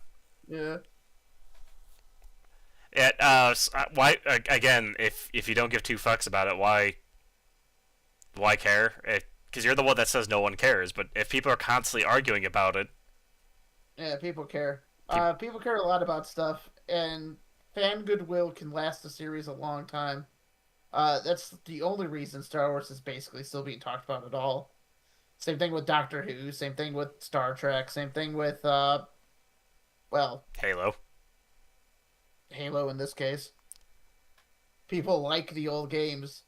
Yeah. Why again? If you don't give two fucks about it, why care? Because you're the one that says no one cares. But if people are constantly arguing about it, Yeah, people care. People care a lot about stuff, and fan goodwill can last a series a long time. That's the only reason Star Wars is basically still being talked about at all. Same thing with Doctor Who. Same thing with Star Trek. Same thing with well, Halo. Halo in this case. People like the old games.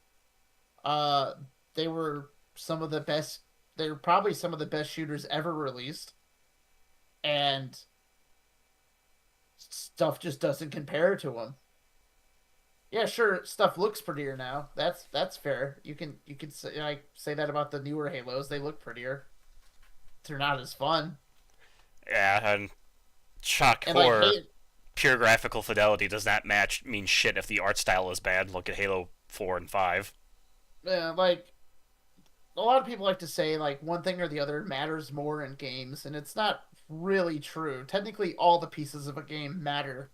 They were some of the best. They were probably some of the best shooters ever released, and stuff just doesn't compare to them. Yeah, sure, stuff looks prettier now. That's fair. You can say that about the newer Halos. They look prettier. They're not as fun. Yeah, and shock And horror. like, Pure graphical fidelity does not mean shit if the art style is bad. Look at Halo 4 and 5. like a lot of people like to say like one thing or the other matters more in games, and it's not really true. Technically, all the pieces of a game matter.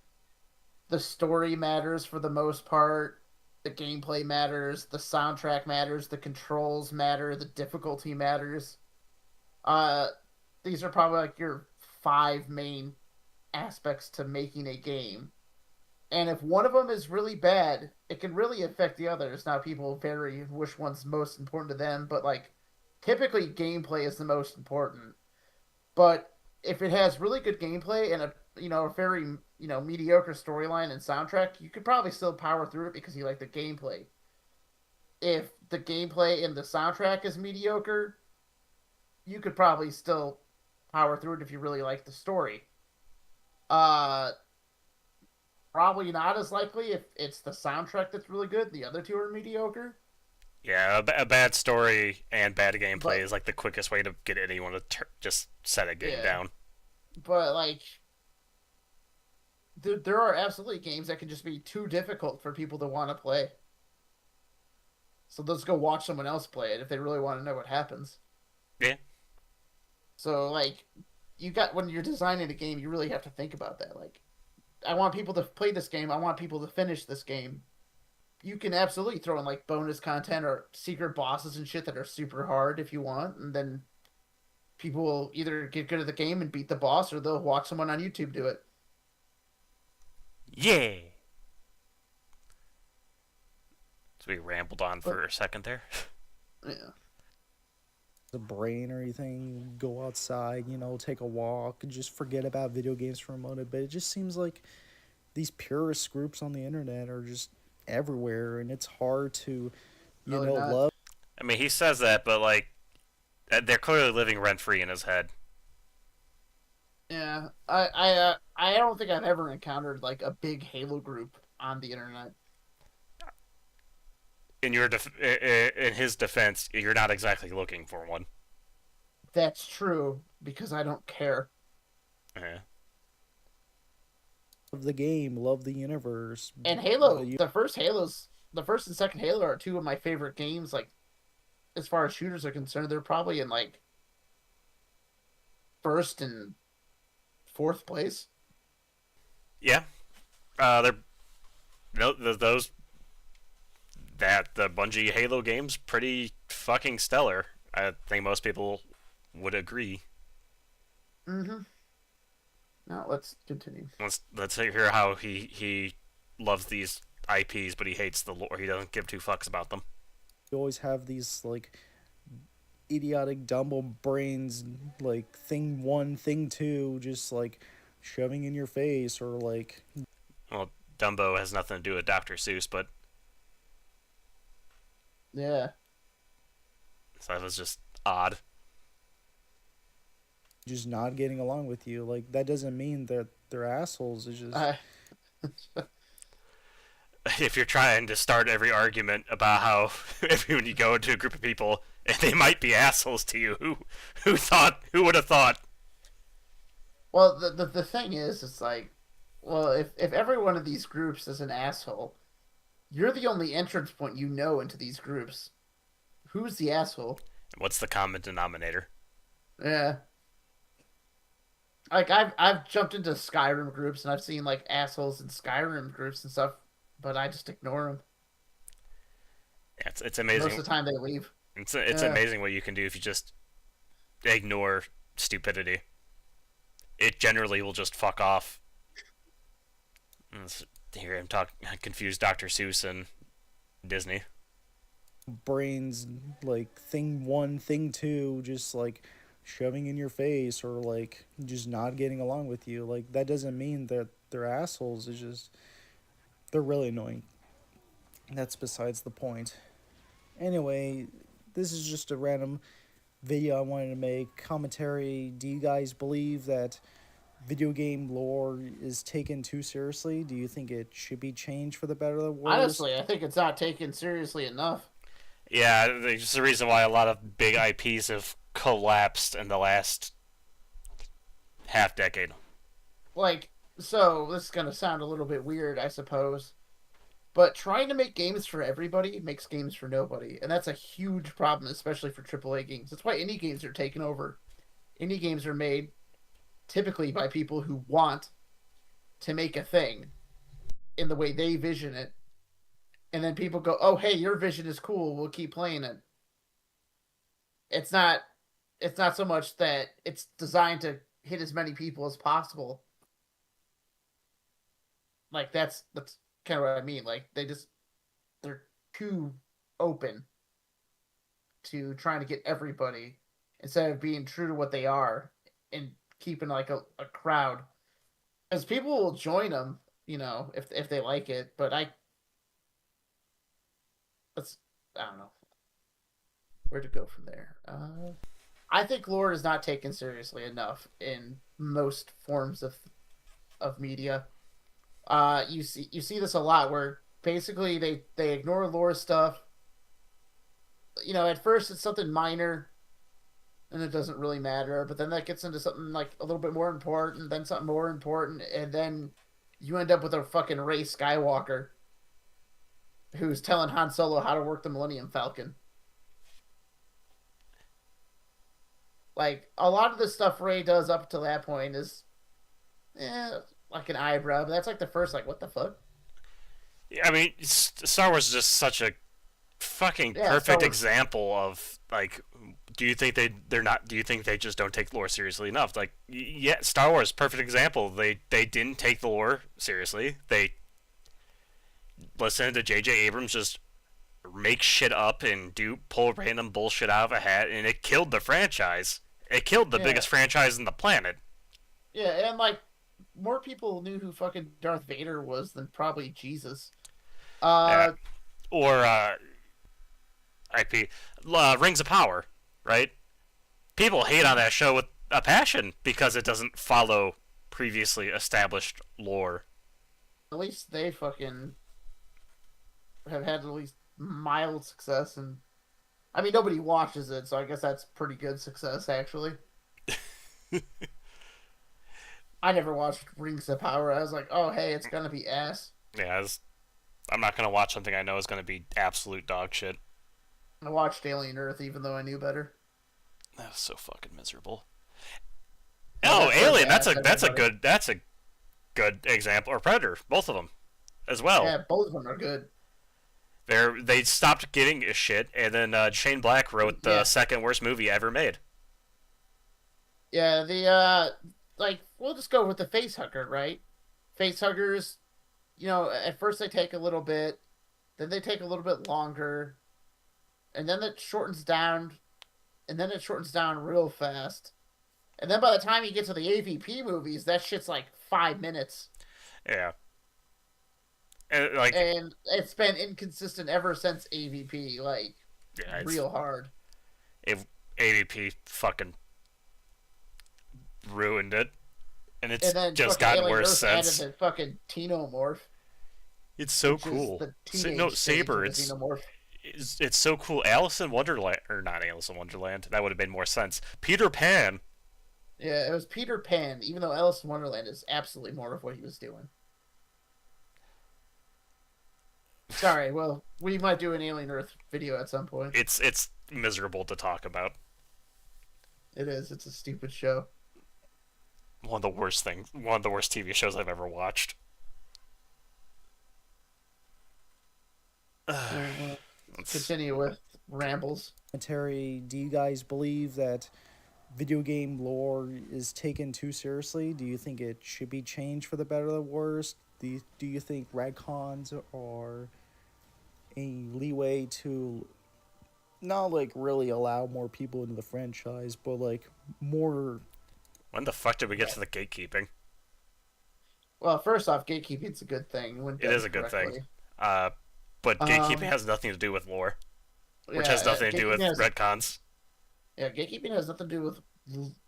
The story matters for the most part. The gameplay matters. The soundtrack matters. The controls matter. The difficulty matters. These are probably like your 5 main aspects to making a game. And if one of them is really bad, it can really affect the others. Now, people vary which one's most important to them, but like typically gameplay is the most important. But if it has really good gameplay and a very mediocre storyline and soundtrack, you could probably still power through it because you like the gameplay. If the gameplay and the soundtrack is mediocre, you could probably still power through it if you really like the story. Probably not as likely if it's the soundtrack that's really good. The other two are mediocre. Yeah, a bad story and bad gameplay But- is like the quickest way to get anyone to just set a game Yeah. down. But like, there are absolutely games that can just be too difficult for people to want to play. So let's go watch someone else play it if they really want to know what happens. Yeah. So like, when you're designing a game, you really have to think about that. Like, I want people to play this game. I want people to finish this game. you can absolutely throw in like bonus content or secret bosses and shit that are super hard if you want, and then people will either get good at the game and beat the boss, or they'll watch someone on YouTube do it. Yeah. So we rambled on But for a second there. yeah, The brain or anything, go outside, take a walk, and just forget about video games for a moment. But it just seems like these purist groups on the internet are just everywhere, and it's hard to, no, they're not. love. I mean, he says that, but like, they're clearly living rent free in his head. Yeah, I don't think I've ever encountered like a big Halo group on the internet. In his defense, you're not exactly looking for one. That's true because I don't care. Yeah. Love the game, love the universe. And Halo, The- the first and second Halo are two of my favorite games. Like, as far as shooters are concerned, they're probably in like first and fourth place. Yeah. They're those that the Bungie Halo games pretty fucking stellar. I think most people would agree. Mm-hmm. Now let's continue. Let's hear how he loves these IPs, but he hates the lore. He doesn't give two fucks about them. You always have these like idiotic dumb brains, like thing one, thing two, just like shoving in your face, or like Well, Dumbo has nothing to do with Dr. Seuss, but Yeah. so that was just odd. just not getting along with you. Like that doesn't mean that they're assholes. It's just I If you're trying to start every argument about how when you go into a group of people and they might be assholes to you, who would have thought? Well, the thing is, it's like, well, if every one of these groups is an asshole, you're the only entrance point into these groups. Who's the asshole? What's the common denominator? Yeah. Like I've jumped into Skyrim groups and I've seen like assholes in Skyrim groups and stuff, but I just ignore them. Yeah, it's Most amazing. of the time they leave. It's Yeah. amazing what you can do if you just ignore stupidity. It generally will just fuck off. Hear him confuse Dr. Seuss and Disney. brains, like thing one, thing two, just like shoving in your face, or like just not getting along with you. Like that doesn't mean that they're assholes. It's just they're really annoying. That's besides the point. Anyway, this is just a random video I wanted to make. Commentary. Do you guys believe that video game lore is taken too seriously? Do you think it should be changed for the better or the worse? Honestly, I think it's not taken seriously enough. Yeah, there's the reason why a lot of big IPs have collapsed in the last half decade. Like, so this is gonna sound a little bit weird, I suppose, but trying to make games for everybody makes games for nobody, and that's a huge problem, especially for AAA games. That's why indie games are taken over. Indie games are made typically by people who want to make a thing in the way they vision it, and then people go, "Oh, hey, your vision is cool. We'll keep playing it." It's not. It's not so much that it's designed to hit as many people as possible. Like that's kind of what I mean. Like they're too open to trying to get everybody instead of being true to what they are and keeping like a crowd. As people will join them, if they like it. But I don't know where to go from there. I think lore is not taken seriously enough in most forms of media. You see this a lot where basically they ignore lore stuff. At first it's something minor and it doesn't really matter, but then that gets into something like a little bit more important, then something more important, and then you end up with a fucking Rey Skywalker who's telling Han Solo how to work the Millennium Falcon. Like, a lot of the stuff Rey does up to that point is like an eyebrow, but that's like the first, like, what the fuck? I mean, Star Wars is just such a fucking Yeah, Star perfect Wars. example of like, do you think they're not? Do you think they just don't take lore seriously enough? Like, yeah, Star Wars, perfect example. They didn't take the lore seriously. They listened to J.J. Abrams just make shit up and pull random bullshit out of a hat, and it killed the franchise. It killed the Yeah, biggest franchise in the planet. yeah, and like more people knew who fucking Darth Vader was than probably Jesus. Yeah. Uh, Or IP Rings of Power, right? People hate on that show with a passion because it doesn't follow previously established lore. at least they fucking have had at least mild success, and I mean nobody watches it, so I guess that's pretty good success actually. I never watched Rings of Power. I was like, oh hey, it's gonna be ass. Yeah, I'm not gonna watch something I know is gonna be absolute dog shit. I watched Alien Earth even though I knew better. That's so fucking miserable. Yeah, Oh, that's where they Alien. asked everybody. That's a good example. Or Predator, both of them, as well. Yeah, both of them are good. They stopped getting a shit, and then Shane Black wrote the Yeah, second worst movie ever made. yeah. The like we'll just go with the face hugger, right? Face huggers, at first they take a little bit, then they take a little bit longer, and then it shortens down, and then it shortens down real fast. And then by the time you get to the AVP movies, that shit's like 5 minutes. Yeah, and like And it's been inconsistent ever since AVP, like yeah, real hard. it, AVP fucking ruined it, and And it's then just fucking gotten Alien worse Earth added since. the fucking Xenomorph, It's so which is cool. the teenage stage of Saber. the Xenomorph. It's so cool. Alice in Wonderland, or not Alice in Wonderland. That would have made more sense. Peter Pan. Yeah, it was Peter Pan, even though Alice in Wonderland is absolutely more of what he was doing. Sorry, well, we might do an Alien Earth video at some point. It's miserable to talk about. It is. It's a stupid show. One of the worst TV shows I've ever watched. Alright, well, let's It's, continue with rambles. Terry, do you guys believe that video game lore is taken too seriously? Do you think it should be changed for the better or the worse? Do you think retcons are a leeway to not like really allow more people into the franchise, but like more? when the fuck did we get to the gatekeeping? Well, first off, gatekeeping's a good thing when It done is a good thing. correctly. Uh, but gatekeeping Um, has nothing to do with lore, which yeah, has nothing to do with gatekeeping has retcons. yeah, gatekeeping has nothing to do with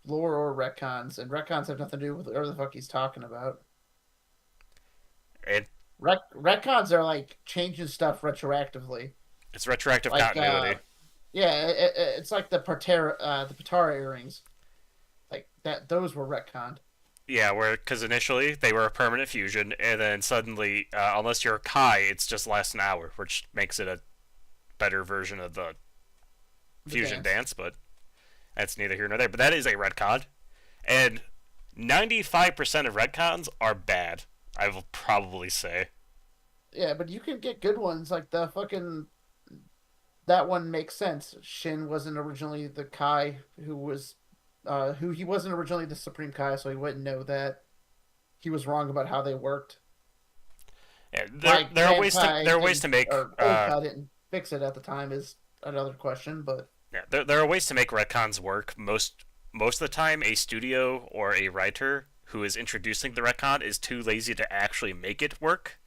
lore or retcons, and retcons have nothing to do with whatever the fuck he's talking about. It Retcons are like changing stuff retroactively. it's retroactive Like, continuity. yeah, it's like the Patara earrings, like that. Those were retconned. Yeah, because initially they were a permanent fusion, and then suddenly, unless you're a Kai, it's just lasts an hour, which makes it a better version of the The fusion dance. dance. But that's neither here nor there. But that is a retcon, and 95% of retcons are bad. I will probably say. Yeah, but you can get good ones like the fucking. That one makes sense. Shin wasn't originally the Kai who he wasn't originally the Supreme Kai, so he wouldn't know that. He was wrong about how they worked. Yeah, Like there are Grand ways to Kai there are ways to didn't- make or Old Kai didn't fix it at the time is another question, but yeah, there are ways to make retcons work. Most of the time, a studio or a writer who is introducing the retcon is too lazy to actually make it work.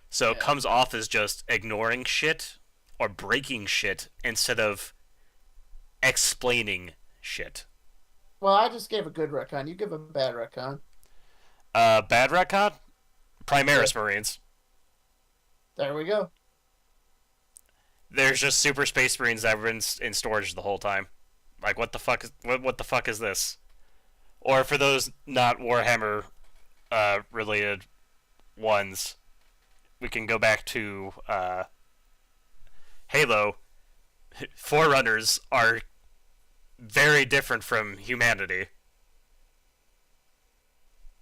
So it yeah. comes off as just ignoring shit or breaking shit instead of explaining shit. Well, I just gave a good retcon. You give a bad retcon. Bad retcon? Primaris Yeah. Marines. There we go. There's just Super Space Marines that were in storage the whole time. Like, what the fuck is what the fuck is this? Or for those not Warhammer related ones, we can go back to Halo. Forerunners are very different from humanity.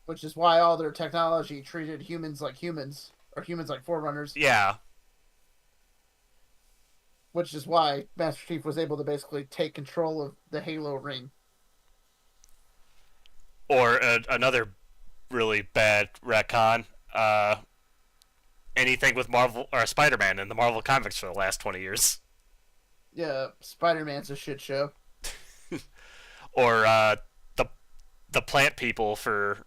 Which is why all their technology treated humans like humans. or humans like Forerunners, Yeah. which is why Master Chief was able to basically take control of the Halo ring. Or another really bad retcon. Anything with Marvel or Spider-Man in the Marvel comics for the last 20 years. Yeah, Spider-Man's a shit show. Or the plant people for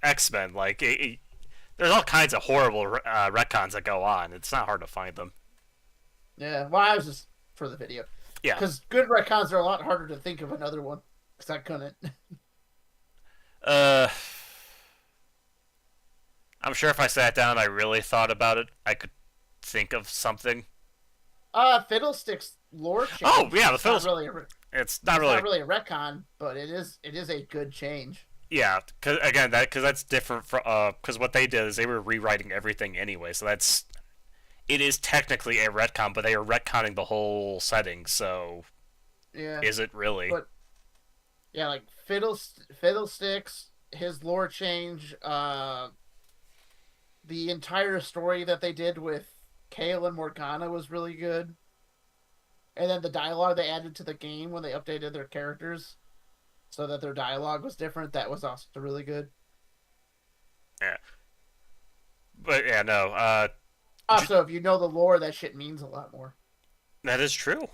X-Men. Like, there's all kinds of horrible retcons that go on. It's not hard to find them. Yeah, well, I was just for the video. Yeah. Because good retcons are a lot harder to think of another one. Because I couldn't. I'm sure if I sat down and I really thought about it, I could think of something. Fiddlestick's lore change. Oh, yeah, the It's not It's not really... not really a retcon, but it is a good change. Yeah, because that's different from because what they did is they were rewriting everything anyway, so it is technically a retcon, but they are retconning the whole setting. So Yeah. is it really? But yeah, like Fiddlesticks, his lore change, the entire story that they did with Kale and Morgana was really good. And then the dialogue they added to the game when they updated their characters so that their dialogue was different, that was also really good. Yeah. But yeah, no. Also, if you know the lore, that shit means a lot more. That is true.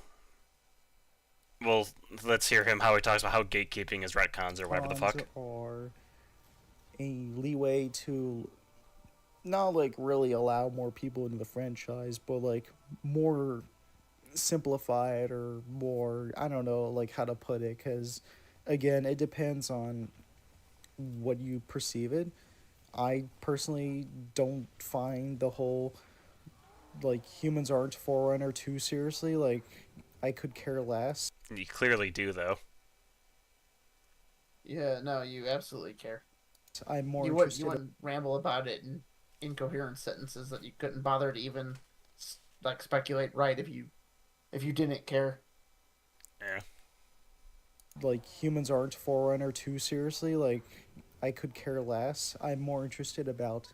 Well, let's hear him how he talks about how gatekeeping is retcons or whatever the fuck. Or a leeway to not like really allow more people into the franchise, but like more simplified or more, I don't know like how to put it, because again it depends on what you perceive it. I personally don't find the whole like humans aren't Forerunner too seriously. Like, I could care less. You clearly do, though. Yeah, no, you absolutely care. I'm more You interested. wouldn't ramble about it in incoherent sentences that you couldn't bother to even like speculate right if you didn't care. Yeah. Like, humans aren't Forerunner too seriously. Like, I could care less. I'm more interested about,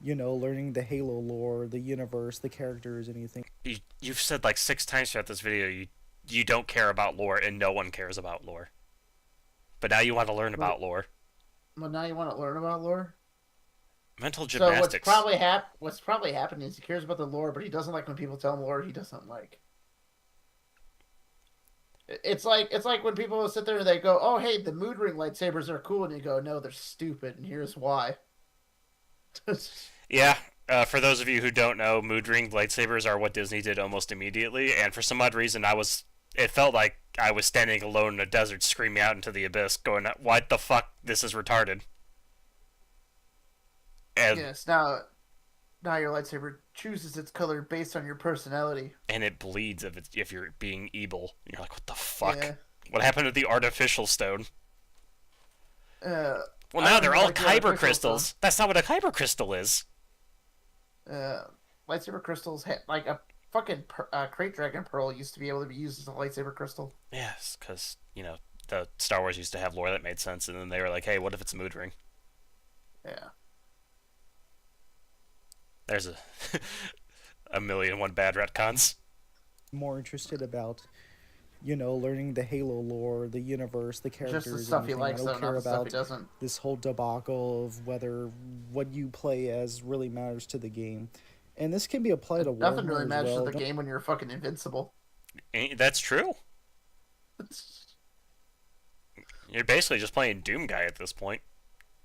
you know, learning the Halo lore, the universe, the characters, anything. You've said like 6 times throughout this video you don't care about lore, and no one cares about lore. But now you want to learn about lore. Well, now you want to learn about lore? Mental So gymnastics. what's probably happening is he cares about the lore, but he doesn't like when people tell him lore he doesn't like. It's like when people sit there and they go, "Oh, hey, the mood ring lightsabers are cool," and you go, "No, they're stupid, and here's why." Yeah, for those of you who don't know, mood ring lightsabers are what Disney did almost immediately, and for some odd reason it felt like I was standing alone in a desert screaming out into the abyss going, "What the fuck? This is retarded." And, yes, now your lightsaber chooses its color based on your personality. and it bleeds if you're being evil. You're like, what the fuck? Yeah. What happened to the artificial stone? Well, Now they're all kyber crystals. That's not what a kyber crystal is. Lightsaber crystals like a fucking crate dragon pearl used to be able to be used as a lightsaber crystal. Yes, because, the Star Wars used to have lore that made sense, and then they were like, hey, what if it's a mood ring? Yeah. There's a million and one bad retcons. More interested about, you know, learning the Halo lore, the universe, the characters. Just the stuff he anything. likes, I though, don't not care the stuff he about doesn't. this whole debacle of whether what you play as really matters to the game. And this can be applied to Nothing Warhammer really as matters well. to the game when you're fucking invincible. That's true. You're basically just playing Doom Guy at this point.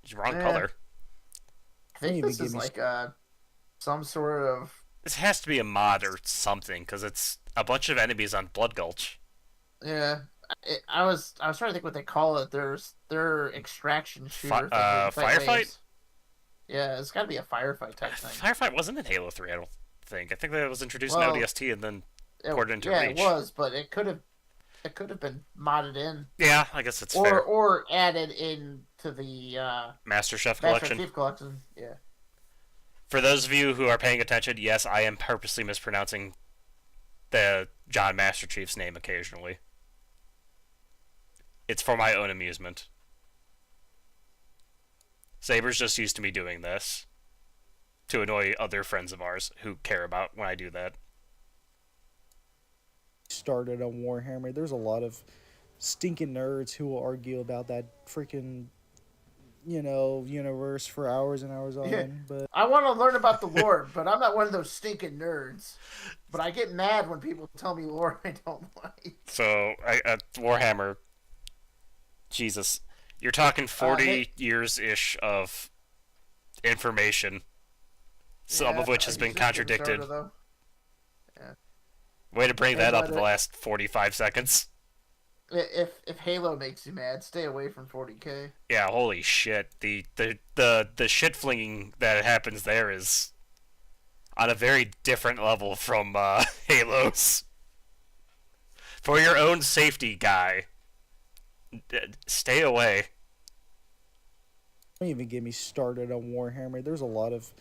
It's wrong color. I think Maybe this give is me like some sort of... This has to be a mod or something, because it's a bunch of enemies on Blood Gulch. Yeah. I was trying to think what they call it. There's their extraction shooter. Firefight? Yeah, it's got to be a firefight type thing. Firefight wasn't in Halo 3, I don't think. I think that was introduced Well, in ODST and then ported into yeah, Reach. it was, but it could have been modded in. Yeah, I guess it's fair. Or added into the Master Chef Master Collection. Chief Collection. Yeah. For those of you who are paying attention, yes, I am purposely mispronouncing the John Master Chief's name occasionally. It's for my own amusement. Saber's just used to me doing this. to annoy other friends of ours who care about when I do that. Started on Warhammer. There's a lot of stinking nerds who will argue about that freaking, universe for hours and hours on Yeah. end. But I want to learn about the lore, but I'm not one of those stinking nerds. But I get mad when people tell me lore I don't like. So, Warhammer, Jesus, you're talking 40 years-ish of information, some of which has been contradicted. Yeah. Way to bring that up in the last 45 seconds. If Halo makes you mad, stay away from 40K. Yeah, holy shit. The shit flinging that happens there is on a very different level from Halo's. For your own safety, guy, stay away. don't even get me started on Warhammer. There's a lot of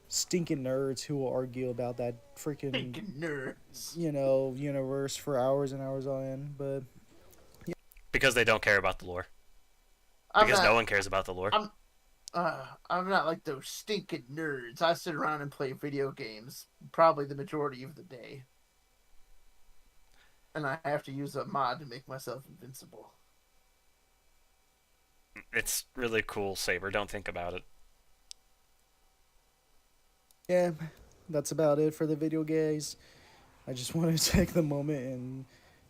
stinking nerds who will argue about that freaking, Stinking nerds. universe for hours and hours on end. But Because they don't care about the lore. Because no one cares about the lore. I'm not like those stinking nerds. I sit around and play video games probably the majority of the day. And I have to use a mod to make myself invincible. It's really cool, Saber. Don't think about it. yeah, that's about it for the video, guys. I just want to take the moment and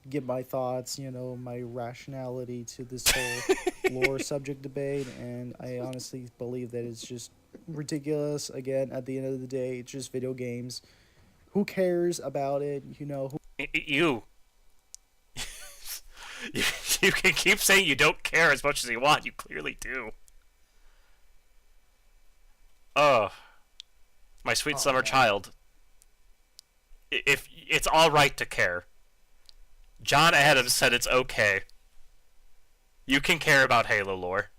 give my thoughts, my rationality to this whole lore subject debate, and I honestly believe that it's just ridiculous. Again, at the end of the day, it's just video games. Who cares about it? You. You can keep saying you don't care as much as you want. You clearly do. Oh. My sweet summer child. If it's all right to care. John Adams said it's okay. You can care about Halo lore.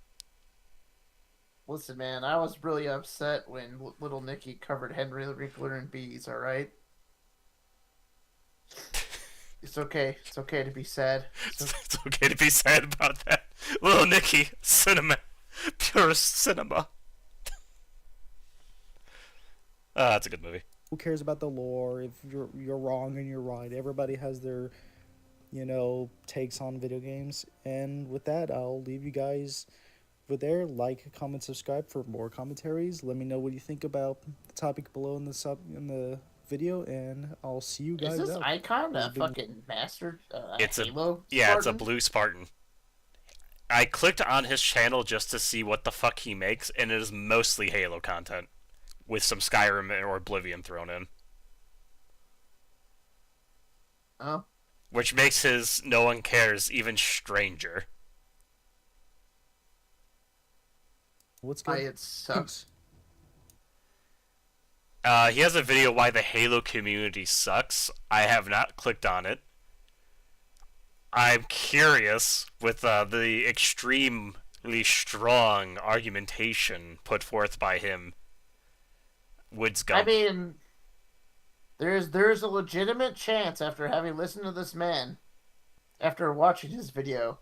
Listen, man, I was really upset when little Nicky covered Henry the Wrinkler in bees, alright? It's okay. It's okay to be sad. It's okay to be sad about that. Little Nicky, cinema. Pure cinema. That's a good movie. Who cares about the lore? If you're wrong and you're right, everybody has their takes on video games. And with that, I'll leave you guys with there. Like, comment, subscribe for more commentaries. Let me know what you think about the topic below in the video, and I'll see you guys. Is this out. icon a fucking master? It's Halo it's a Spartan? blue Spartan. I clicked on his channel just to see what the fuck he makes, and it is mostly Halo content, with some Skyrim or Oblivion thrown in. Oh. Which makes his No One Cares even stranger. What's good? It sucks. He has a video why the Halo community sucks. I have not clicked on it. I'm curious with the extremely strong argumentation put forth by him. Woodsgump. I mean, there's a legitimate chance after having listened to this man, after watching his video,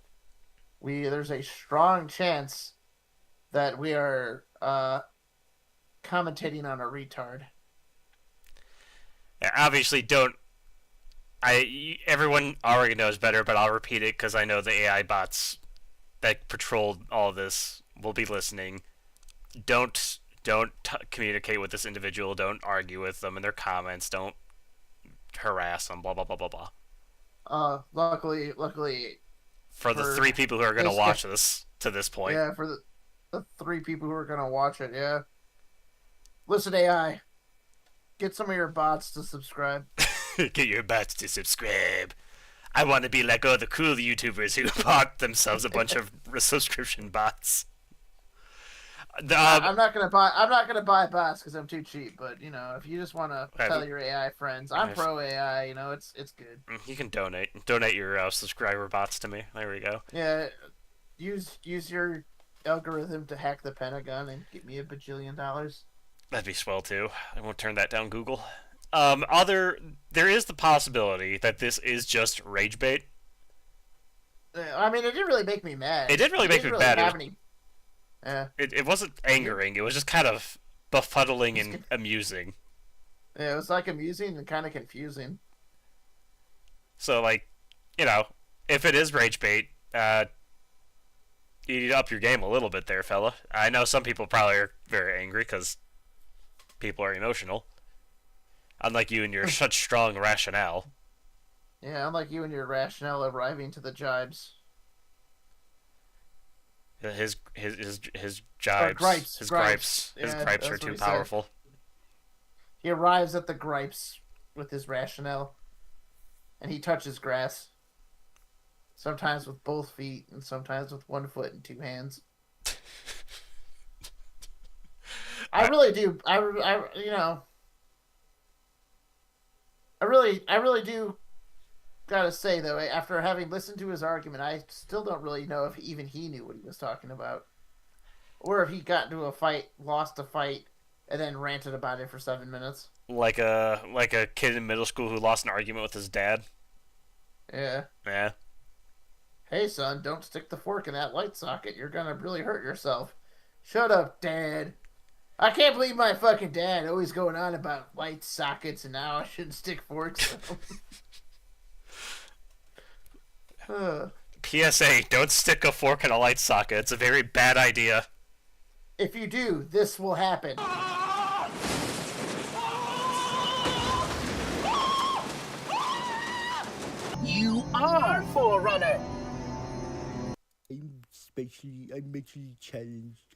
there's a strong chance that we are commentating on a retard. Yeah, obviously, don't. Everyone already knows better, but I'll repeat it because I know the AI bots that patrolled all this will be listening. Don't communicate with this individual. Don't argue with them in their comments. Don't harass them. Blah blah blah blah blah. Luckily, for the 3 people who are going to watch this to this point. Yeah, for the 3 people who are going to watch it, yeah. Listen, AI, get some of your bots to subscribe. Get your bots to subscribe. I want to be like all the cool YouTubers who bought themselves a bunch of subscription bots. I'm not gonna buy bots because I'm too cheap. But if you just want to tell your AI friends, I'm pro AI. It's good. You can donate your subscriber bots to me. There we go. Yeah, use your algorithm to hack the Pentagon and get me $1 bajillion. That'd be swell too. I won't turn that down, Google. There is the possibility that this is just rage bait. I mean, it didn't really make me mad. It didn't really make me mad. Yeah. It wasn't angering. It was just kind of befuddling and amusing. Yeah, it was like amusing and kind of confusing. So, like, you know, if it is rage bait, you need to up your game a little bit there, fella. I know some people probably are very angry because people are emotional. Unlike you and your such strong rationale. Yeah, unlike you and your rationale arriving to the jibes. His Or jibes, gripes. his Gripes. his Yeah, gripes that's are what too he said. powerful. He arrives at the gripes with his rationale. And he touches grass. Sometimes with both feet, and sometimes with 1 foot and 2 hands. I really do. I really do. Gotta say though, after having listened to his argument, I still don't really know if even he knew what he was talking about, or if he got into a fight, lost a fight, and then ranted about it for 7 minutes. Like a kid in middle school who lost an argument with his dad. Yeah. Yeah. Hey son, don't stick the fork in that light socket. You're gonna really hurt yourself. Shut up, Dad. I can't believe my fucking dad always going on about light sockets and now I shouldn't stick forks. PSA, don't stick a fork in a light socket. It's a very bad idea. If you do, this will happen. You are Forerunner. I'm mentally challenged.